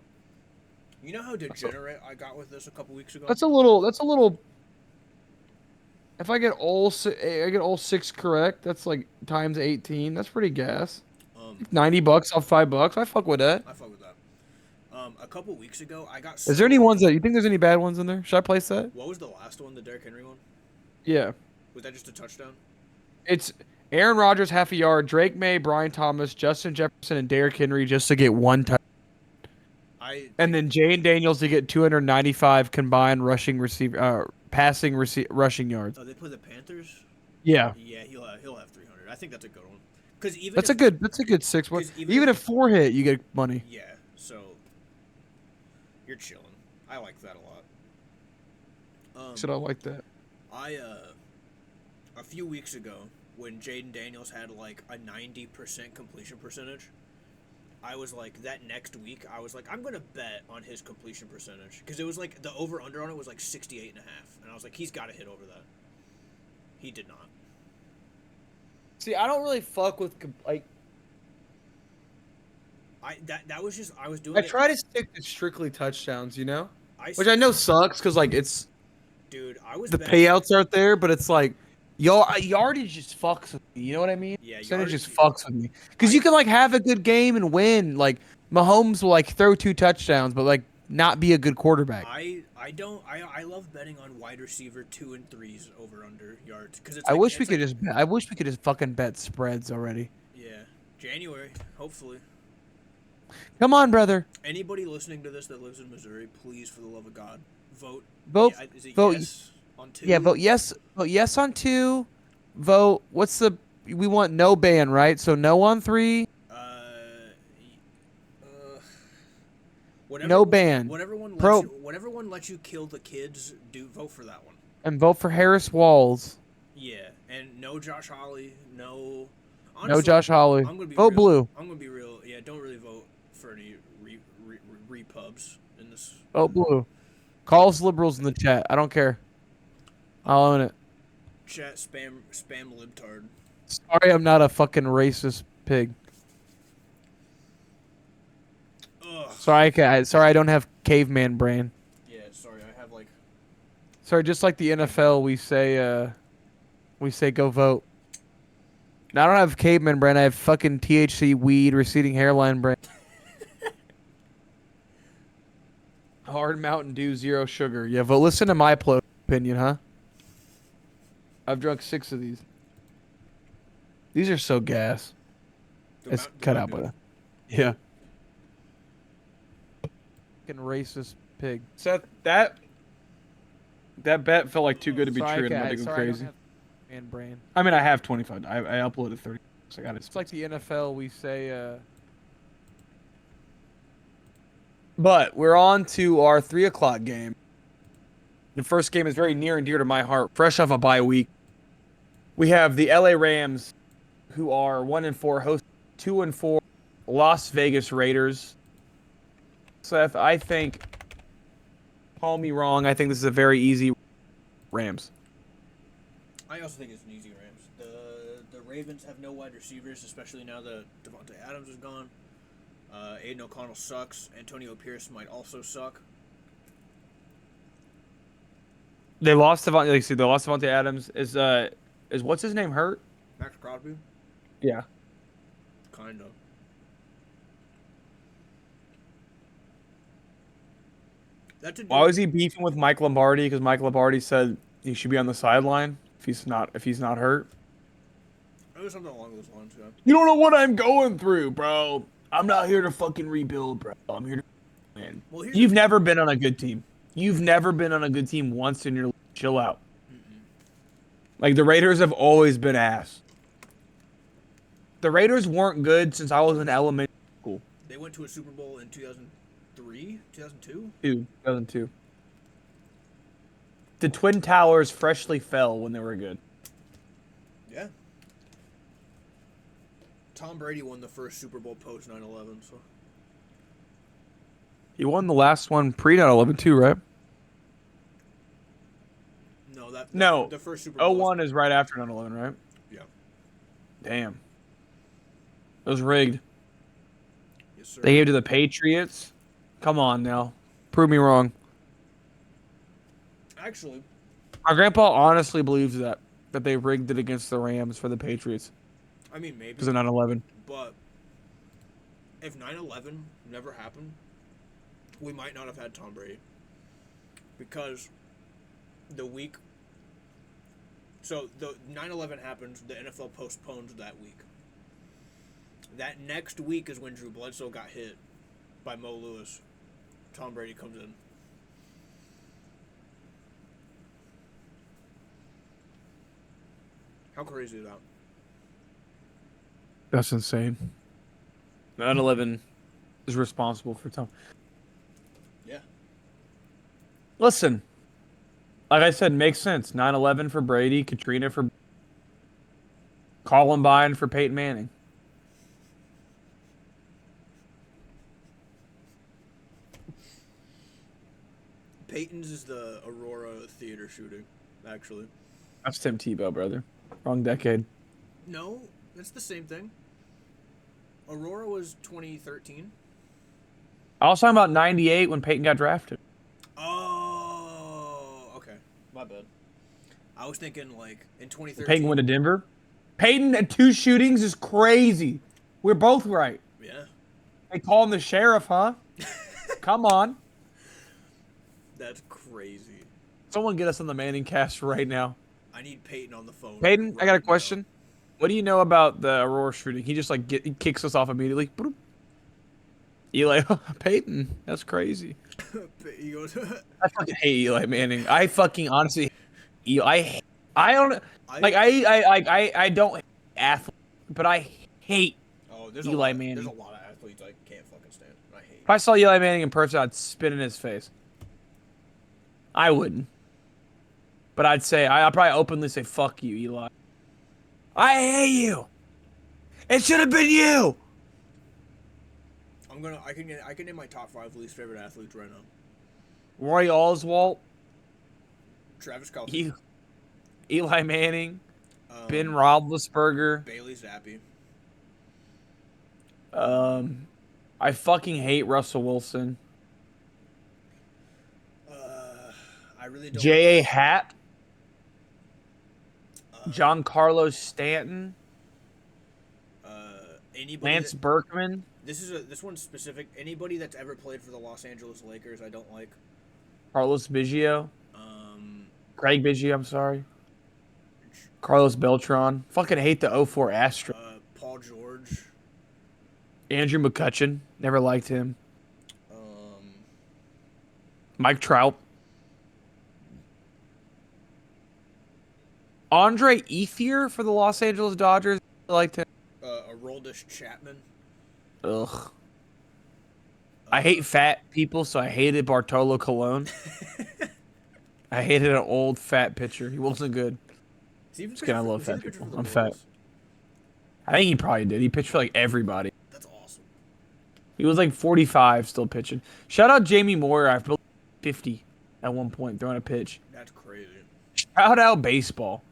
You know how degenerate I got with this a couple weeks ago? That's a little. If I get all 6 correct, that's like times 18. That's pretty gas. $90 off $5. I fuck with that. I fuck with that. A couple weeks ago, I got. Is there any ones that you think there's any bad ones in there? Should I place that? What was the last one? The Derrick Henry one? Yeah. Was that just a touchdown? It's Aaron Rodgers half a yard, Drake May, Brian Thomas, Justin Jefferson, and Derrick Henry just to get 1 touchdown. And then Jane Daniels to get 295 combined rushing rushing yards. Oh, they play the Panthers. Yeah. Yeah, he'll have 300. I think that's a good one. Because even That's a good 6 one. 'cause Even if 4 hit, you get money. Yeah, so you're chilling. I like that a lot. Should I like that? A few weeks ago when Jaden Daniels had like a 90% completion percentage, I was like, that next week, I was like, I'm going to bet on his completion percentage. Because it was like, the over-under on it was like 68.5. And I was like, he's got to hit over that. He did not. See, I don't really fuck with like. That was just, I was doing I try to stick to strictly touchdowns, you know, which I know sucks because like it's Dude, I was the betting, payouts aren't there, but it's like yardage just fucks with me. You know what I mean? Yeah, Percentage yardage- just fucks with me because you can like have a good game and win. Like Mahomes will like throw 2 touchdowns, but like not be a good quarterback. I love betting on wide receiver 2 and 3s over under yards because it's. I Like, wish we it's could like- just. I wish we could just fucking bet spreads already. Yeah, January, hopefully. Come on, brother. Anybody listening to this that lives in Missouri, please, for the love of God, vote. Vote. Yeah, is it vote. yes on 2? Yeah, vote yes. Vote yes on 2. Vote. What's the? We want no ban, right? So no on 3. Whatever, No ban. Whatever one lets Pro- you, whatever one lets you kill the kids, do vote for that one. And vote for Harris Walls. Yeah, and no Josh Hawley, no. No Honestly, Josh Hawley. I'm gonna be Vote real. blue. I'm gonna be real. Yeah, don't really vote for any repubs in this. Vote blue. Call us liberals in the chat. I don't care. I'll own it. Chat spam libtard. Sorry, I'm not a fucking racist pig. Ugh. Sorry, I don't have caveman brain. Yeah, sorry. I have like. Sorry, just like the NFL, we say go vote. Now, I don't have caveman brain. I have fucking THC, weed, receding hairline brain. Hard Mountain Dew, 0 sugar. Yeah, but listen to my opinion, huh? I've drunk 6 of these. These are so gas. It's cut out by that. Yeah. Fucking racist pig. Seth, that That bet felt like too good to be Sorry, true, and I'm about I to go sorry, I don't crazy. have man brain. I mean, I have 25. I uploaded 30. So I got it. It's like the NFL. We say, But we're on to our 3 o'clock game. The first game is very near and dear to my heart. Fresh off a bye week, we have the LA Rams, who are 1-4, host 2-4 Las Vegas Raiders. Seth, I think, call me wrong, I think this is a very easy Rams. I also think it's an easy Rams. The Ravens have no wide receivers, especially now that Devontae Adams is gone. Aiden O'Connell sucks. Antonio Pierce might also suck. They lost Devontae. Like, see, they lost Devontae Adams. Is what's his name hurt? Max Crosby, Yeah. kind of. That's a Why was he beefing with Mike Lombardi? Because Mike Lombardi said he should be on the sideline if he's not hurt. It was something along those lines, yeah. You don't know what I'm going through, bro. I'm not here to fucking rebuild, bro. I'm here to win. Well, here's You've never been on a good team. You've never been on a good team once in your life. Chill out. Like, the Raiders have always been ass. The Raiders weren't good since I was in elementary school. They went to a Super Bowl in 2003, 2002. 2002. The Twin Towers freshly fell when they were good. Yeah. Tom Brady won the first Super Bowl post 9/11, so He won the last one pre 9/11 too, right? no, the first Super Bowl. 01 is right after 9/11, right? Yeah. Damn. It was rigged. Yes, sir. They gave it to the Patriots. Come on now. Prove me wrong. Actually, My grandpa honestly believes that they rigged it against the Rams for the Patriots I mean maybe, because of 9/11. but if 9/11 never happened, we might not have had Tom Brady. Because the week. So the 9/11 happens, the NFL postpones that week. That next week is when Drew Bledsoe got hit by Mo Lewis. Tom Brady comes in. How crazy is that? That's insane. 9/11 is responsible for Tom. Yeah. Listen, like I said, makes sense. 9/11 for Brady, Katrina for Columbine for Peyton Manning. Peyton's is the Aurora theater shooting, actually. That's Tim Tebow, brother. Wrong decade. No, it's the same thing. Aurora was 2013. I was talking about 98 when Peyton got drafted. Oh, okay. My bad. I was thinking like in 2013. Peyton went to Denver. Peyton at 2 shootings is crazy. We're both right. Yeah. They call him the sheriff, huh? Come on. That's crazy. Someone get us on the Manning cast right now. I need Peyton on the phone. Peyton, I got a right question. What do you know about the Aurora shooting? He just he kicks us off immediately. Boop. Eli, Peyton, that's crazy. now. He goes, I fucking hate Eli Manning. I fucking honestly, Eli. I don't like. I don't hate athletes, but I hate. Oh, there's Eli a lot, Manning. There's a lot of athletes I can't fucking stand. I hate. If I saw Eli Manning in person, I'd spit in his face. I wouldn't, but I'd say I'd probably openly say "fuck you, Eli." I hate you. It should have been you. I can name my top 5 least favorite athletes right now. Roy Oswalt, Travis Kelce. Eli Manning, Ben Um, Roethlisberger. Bailey Zappi. I fucking hate Russell Wilson. I really don't. J.A. Happ, John Carlos Stanton, Anybody Lance that, Berkman. this one's specific. Anybody that's ever played for the Los Angeles Lakers, I don't like. Carlos Biggio. Um, Craig Biggio, I'm sorry. Carlos Beltran. Fucking hate the 04 Astros. Paul George. Andrew McCutcheon. Never liked him. Um, Mike Trout. Andre Ethier for the Los Angeles Dodgers. I liked him. Aroldis Chapman. Ugh. I hate fat people, so I hated Bartolo Colon. I hated an old fat pitcher. He wasn't good. Just kidding, I love fat people. I'm fat. I think he probably did. He pitched for like everybody. That's awesome. He was like 45 still pitching. Shout out Jamie Moyer. I believe 50 at one point throwing a pitch. That's crazy. Shout out baseball.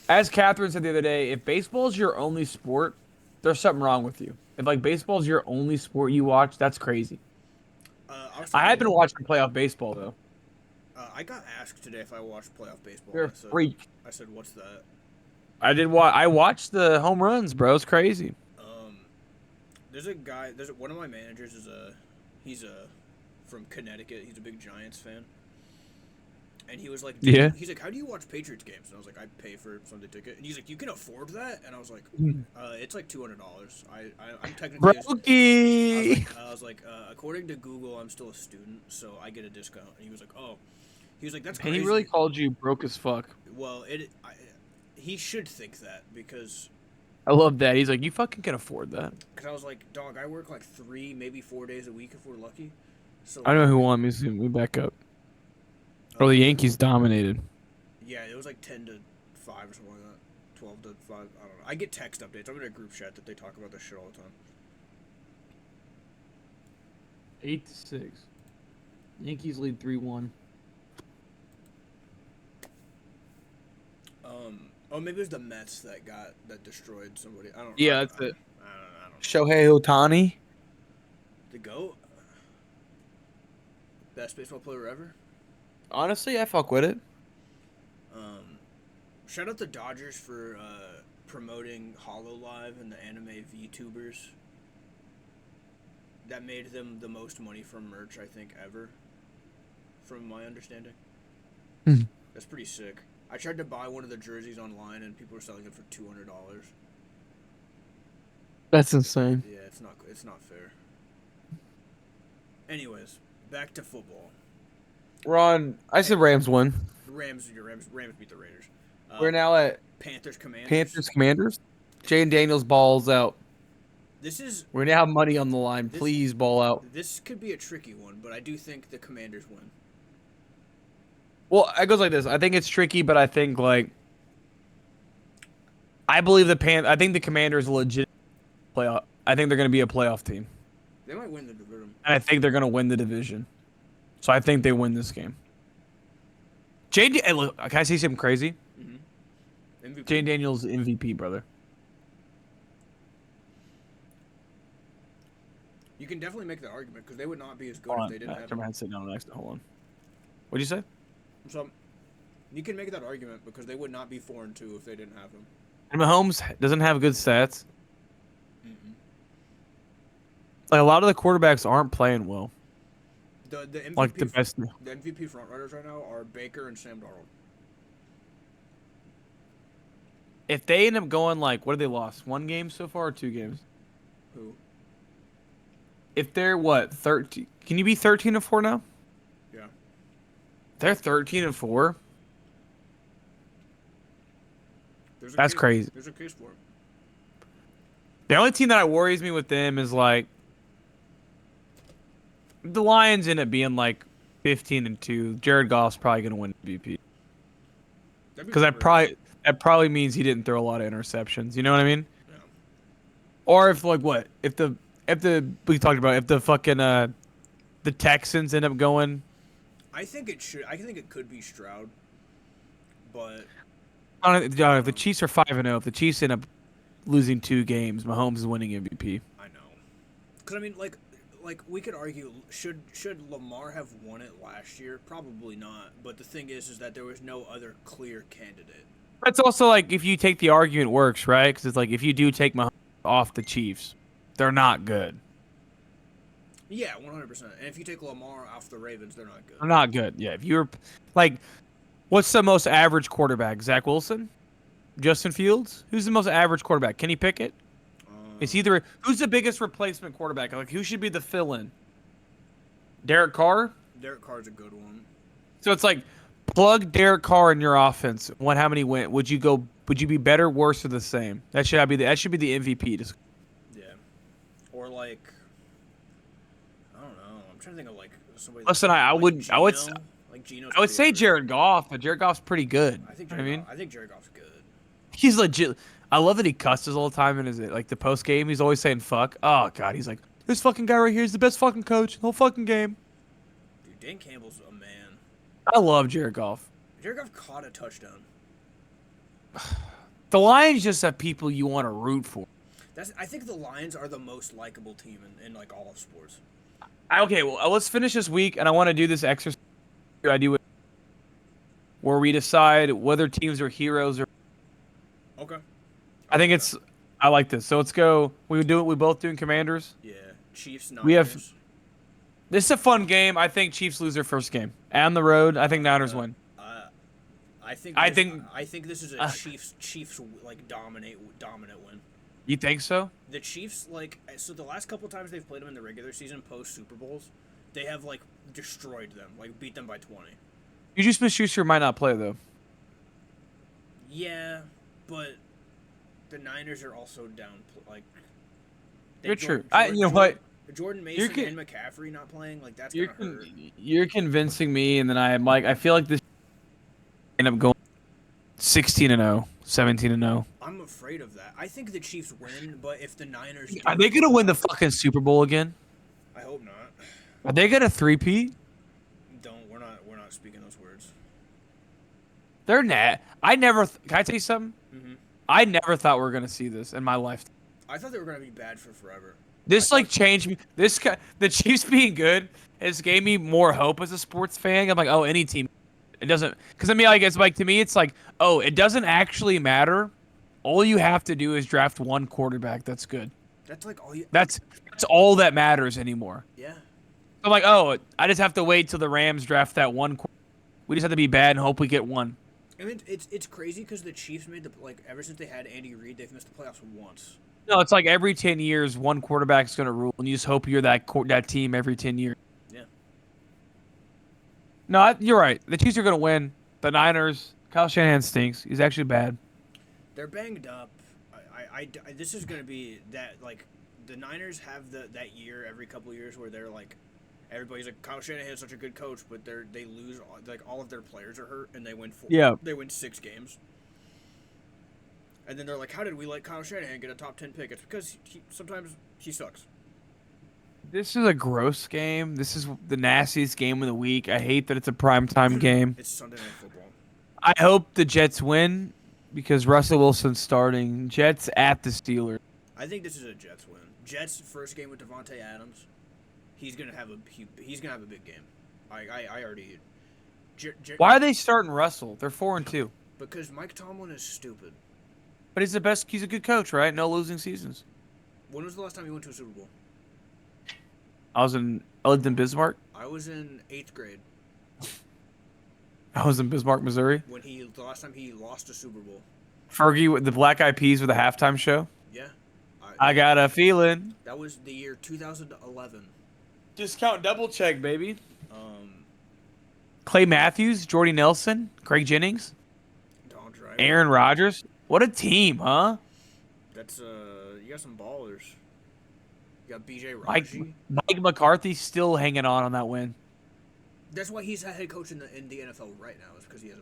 As Catherine said the other day, if baseball is your only sport, there's something wrong with you. If like baseball is your only sport you watch, that's crazy. I have been watching playoff baseball though. I got asked today if I watched playoff baseball. You're a freak. I said, "What's that?" I did. I watched the home runs, bro. It's crazy. There's a guy. One of my managers is he's from Connecticut. He's a big Giants fan. And he was like, yeah. He's like, how do you watch Patriots games? And I was like, I pay for Sunday ticket. And he's like, you can afford that? And I was like, it's like $200. I'm technically. I was like, according to Google, I'm still a student, so I get a discount. And he was like, oh, he was like, that's crazy. And he really called you broke as fuck. Well, he should think that because. I love that. He's like, you fucking can afford that. Because I was like, dog, I work like 3, maybe 4 days a week if we're lucky. So I know who won. Let me back up. Or the Yankees dominated. Yeah, it was like 10 to 5 or something like that. 12 to 5. I don't know. I get text updates. I'm in a group chat that they talk about this shit all the time. 8-6. Yankees lead 3-1. Oh, maybe it was the Mets that destroyed somebody. I don't know. Yeah, that's it. I don't know. Shohei Ohtani. The GOAT? Best baseball player ever? Honestly, I fuck with it. Shout out the Dodgers for promoting HoloLive and the anime VTubers. That made them the most money from merch, I think, ever. From my understanding. That's pretty sick. I tried to buy one of the jerseys online and people were selling it for $200. That's insane. Yeah, it's not fair. Anyways, back to football. Ron, I said Rams win. Rams beat the Raiders. We're now at Panthers Commanders. Commanders. Jane Daniels balls out. We now have money on the line. Please ball out. This could be a tricky one, but I do think the Commanders win. Well, it goes like this. I think it's tricky, but I think I believe I think the Commanders legit playoff. I think they're going to be a playoff team. They might win the division. And I think they're going to win the division. So I think they win this game. Hey, look, can I say something crazy? MVP. Jane Daniels MVP, brother. You can definitely make the argument because they would not be as good if they didn't have him. Turn sitting down next to hold on. What'd you say? So, you can make that argument because they would not be 4-2 if they didn't have him. And Mahomes doesn't have good stats. Like a lot of the quarterbacks aren't playing well. The MVP like the best. The MVP frontrunners right now are Baker and Sam Darnold. If they end up going what have they lost? 1 game so far or 2 games? Who? If they're 13? Can you be 13-4 now? Yeah. They're 13-4. That's crazy. There's a case for it. The only team that worries me with them is the Lions end up being 15-2. Jared Goff's probably gonna win MVP. Because that probably means he didn't throw a lot of interceptions. You know what I mean? Yeah. Or if if the fucking the Texans end up going. I think it could be Stroud, but if the Chiefs are 5-0, if the Chiefs end up losing 2 games, Mahomes is winning MVP. I know. Because I mean, we could argue should Lamar have won it last year? Probably not. But the thing is that there was no other clear candidate. It's also if you take the argument works, right? Because it's if you do take Mahomes off the Chiefs, they're not good. Yeah, 100%. And if you take Lamar off the Ravens, they're not good. They're not good. Yeah, if you're what's the most average quarterback? Zach Wilson, Justin Fields. Who's the most average quarterback? Kenny Pickett. Who's the biggest replacement quarterback? Who should be the fill-in? Derek Carr. Derek Carr's a good one. So it's Plug Derek Carr in your offense. How many win? Would you go? Would you be better, worse, or the same? That should be the MVP. Yeah. Or like, I don't know. I'm trying to think of like somebody. Listen, like, I like would Geno. Like Geno's I would pretty say underrated. Jared Goff, but Jared Goff's pretty good. I think You know what I mean, I think Jared Goff's good. he's legit. I love that he cusses all the time in his like the post game. He's always saying fuck. Oh god, he's like, this fucking guy right here is the best fucking coach in the whole fucking game. Dude, Dan Campbell's a man. I love Jared Goff. Jared Goff caught a touchdown. The Lions just have people you want to root for. I think the Lions are the most likable team in like all of sports. Okay, well, let's finish this week, and I want to do this exercise I do it where we decide whether teams are heroes or. Okay. I like this. So let's go. We do it. We both doing Commanders. Yeah. Chiefs. Niners. We have- This is a fun game. I think Chiefs lose their first game on the road. I think Niners win. I think this is a Chiefs like dominant win. You think so? The Chiefs so the last couple times they've played them in the regular season post Super Bowls, they have like destroyed them, like beat them by 20. Juju Smith-Schuster might not play though. Yeah, but the Niners are also down. Like, You're true. You know what? Jordan Mason and McCaffrey not playing, like that's gonna hurt. You're convincing me, and then I feel like this end up going 16-0, 17-0. I'm afraid of that. I think the Chiefs win, but if the Niners Are they gonna win the fucking Super Bowl again? I hope not. Are they gonna three-peat? We're not speaking those words. They're not. Can I tell you something? Mm-hmm. I never thought we were gonna see this in my life. I thought they were gonna be bad for forever. This changed me. The Chiefs being good has gave me more hope as a sports fan. I'm like, oh, any team. It doesn't, because I mean, I guess like to me, it's like, oh, it doesn't actually matter. All you have to do is draft one quarterback that's good. That's like all you. That's all that matters anymore. Yeah. I'm like, oh, I just have to wait till the Rams draft that one. We just have to be bad and hope we get one. I mean, it's crazy because the Chiefs made ever since they had Andy Reid, they've missed the playoffs once. No, it's like every 10 years, one quarterback's going to rule, and you just hope you're that team every 10 years. Yeah. No, you're right. The Chiefs are going to win. The Niners, Kyle Shanahan stinks. He's actually bad. They're banged up. This is going to be that, like, the Niners have that year every couple of years where they're like, everybody's like, Kyle Shanahan's such a good coach, but they lose, like, all of their players are hurt, and they win They win 6 games. And then they're like, how did we let Kyle Shanahan get a top 10 pick? It's because sometimes he sucks. This is a gross game. This is the nastiest game of the week. I hate that it's a primetime game. It's Sunday Night Football. I hope the Jets win because Russell Wilson's starting. Jets at the Steelers. I think this is a Jets win. Jets first game with Devontae Adams. He's gonna have a big game. I already. Why are they starting Russell? They're 4-2. Because Mike Tomlin is stupid. But he's the best. He's a good coach, right? No losing seasons. When was the last time you went to a Super Bowl? I lived in Bismarck. I was in 8th grade. I was in Bismarck, Missouri. When the last time he lost a Super Bowl. Fergie with the Black Eyed Peas with a halftime show. Yeah. I got a feeling. That was the year 2011. Discount double check, baby. Clay Matthews, Jordy Nelson, Craig Jennings, Don Driver. Aaron Rodgers. What a team, huh? That's you got some ballers. You got BJ Mike Raji. McCarthy still hanging on that win. That's why he's a head coach in the NFL right now. Is because he has a.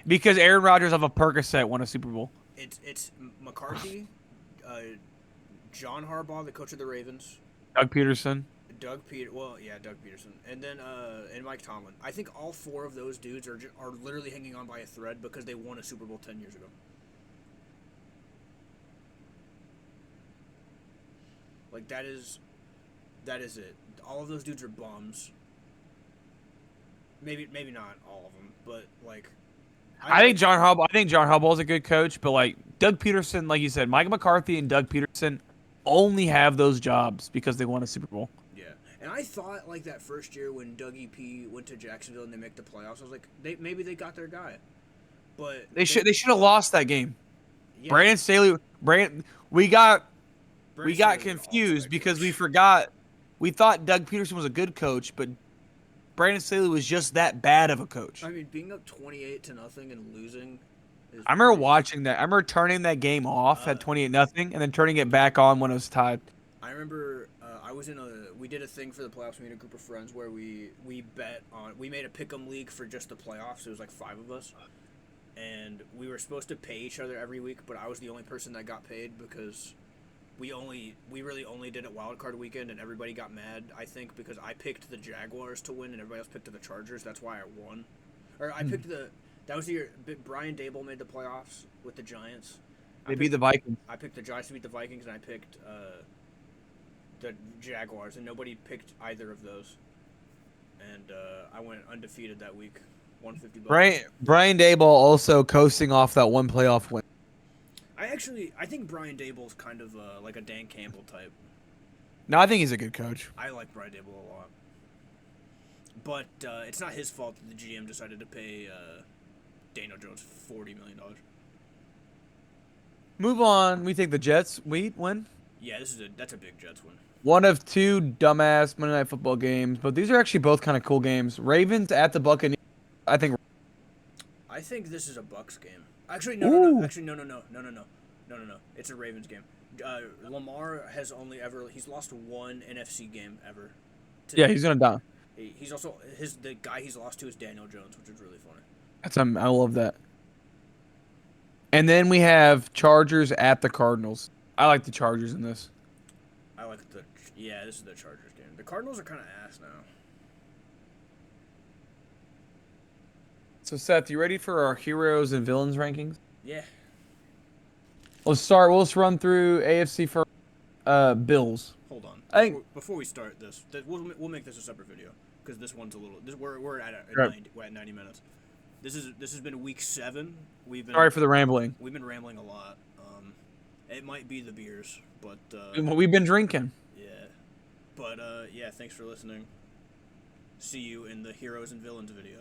Because Aaron Rodgers of a Percocet won a Super Bowl. It's McCarthy, John Harbaugh, the coach of the Ravens, Doug Peterson, Doug Peterson, and then and Mike Tomlin. I think all 4 of those dudes are literally hanging on by a thread because they won a Super Bowl 10 years ago. Like that is it. All of those dudes are bums. Maybe not all of them, but like. I think John Harbaugh is a good coach, but like Doug Peterson, like you said, Mike McCarthy and Doug Peterson only have those jobs because they won a Super Bowl. Yeah, and I thought like that first year when Dougie P went to Jacksonville and they make the playoffs, I was like, maybe they got their guy, but they should have lost that game. Yeah. Brandon Staley, we got Staley confused because we thought Doug Peterson was a good coach, but Brandon Staley was just that bad of a coach. I mean, being up 28-0 and losing. I remember watching that. I remember turning that game off at 28-0 and then turning it back on when it was tied. I remember I was we did a thing for the playoffs. We had a group of friends where we bet on. We made a pick'em league for just the playoffs. It was like 5 of us, and we were supposed to pay each other every week. But I was the only person that got paid because we really only did it wild card weekend, and everybody got mad. I think because I picked the Jaguars to win and everybody else picked the Chargers. That's why I won. Or I picked the. That was the year Brian Dable made the playoffs with the Giants. They beat the Vikings. I picked the Giants to beat the Vikings, and I picked the Jaguars, and nobody picked either of those. And I went undefeated that week, $150. Brian Daboll also coasting off that one playoff win. I think Brian Dable's kind of like a Dan Campbell type. No, I think he's a good coach. I like Brian Dable a lot. But it's not his fault that the GM decided to pay Daniel Jones $40 million. Move on. We think the Jets win. Yeah, that's a big Jets win. One of 2 dumbass Monday Night Football games, but these are actually both kind of cool games. Ravens at the Buccaneers. I think this is a Bucks game. Actually, no. Actually, no. It's a Ravens game. Lamar has he's lost 1 NFC game ever. Yeah, he's gonna die. He's also the guy he's lost to is Daniel Jones, which is really funny. I love that. And then we have Chargers at the Cardinals. I like the Chargers in this. This is the Chargers game. The Cardinals are kind of ass now. So Seth, you ready for our heroes and villains rankings? Yeah. Let's start. We'll just run through AFC first. Bills. Hold on. I think before we start this, we'll make this a separate video because this one's a little. We're at Right. 90 minutes. This has been week 7. Sorry for the rambling. We've been rambling a lot. It might be the beers, but We've been drinking. yeah. But yeah, thanks for listening. See you in the heroes and villains video.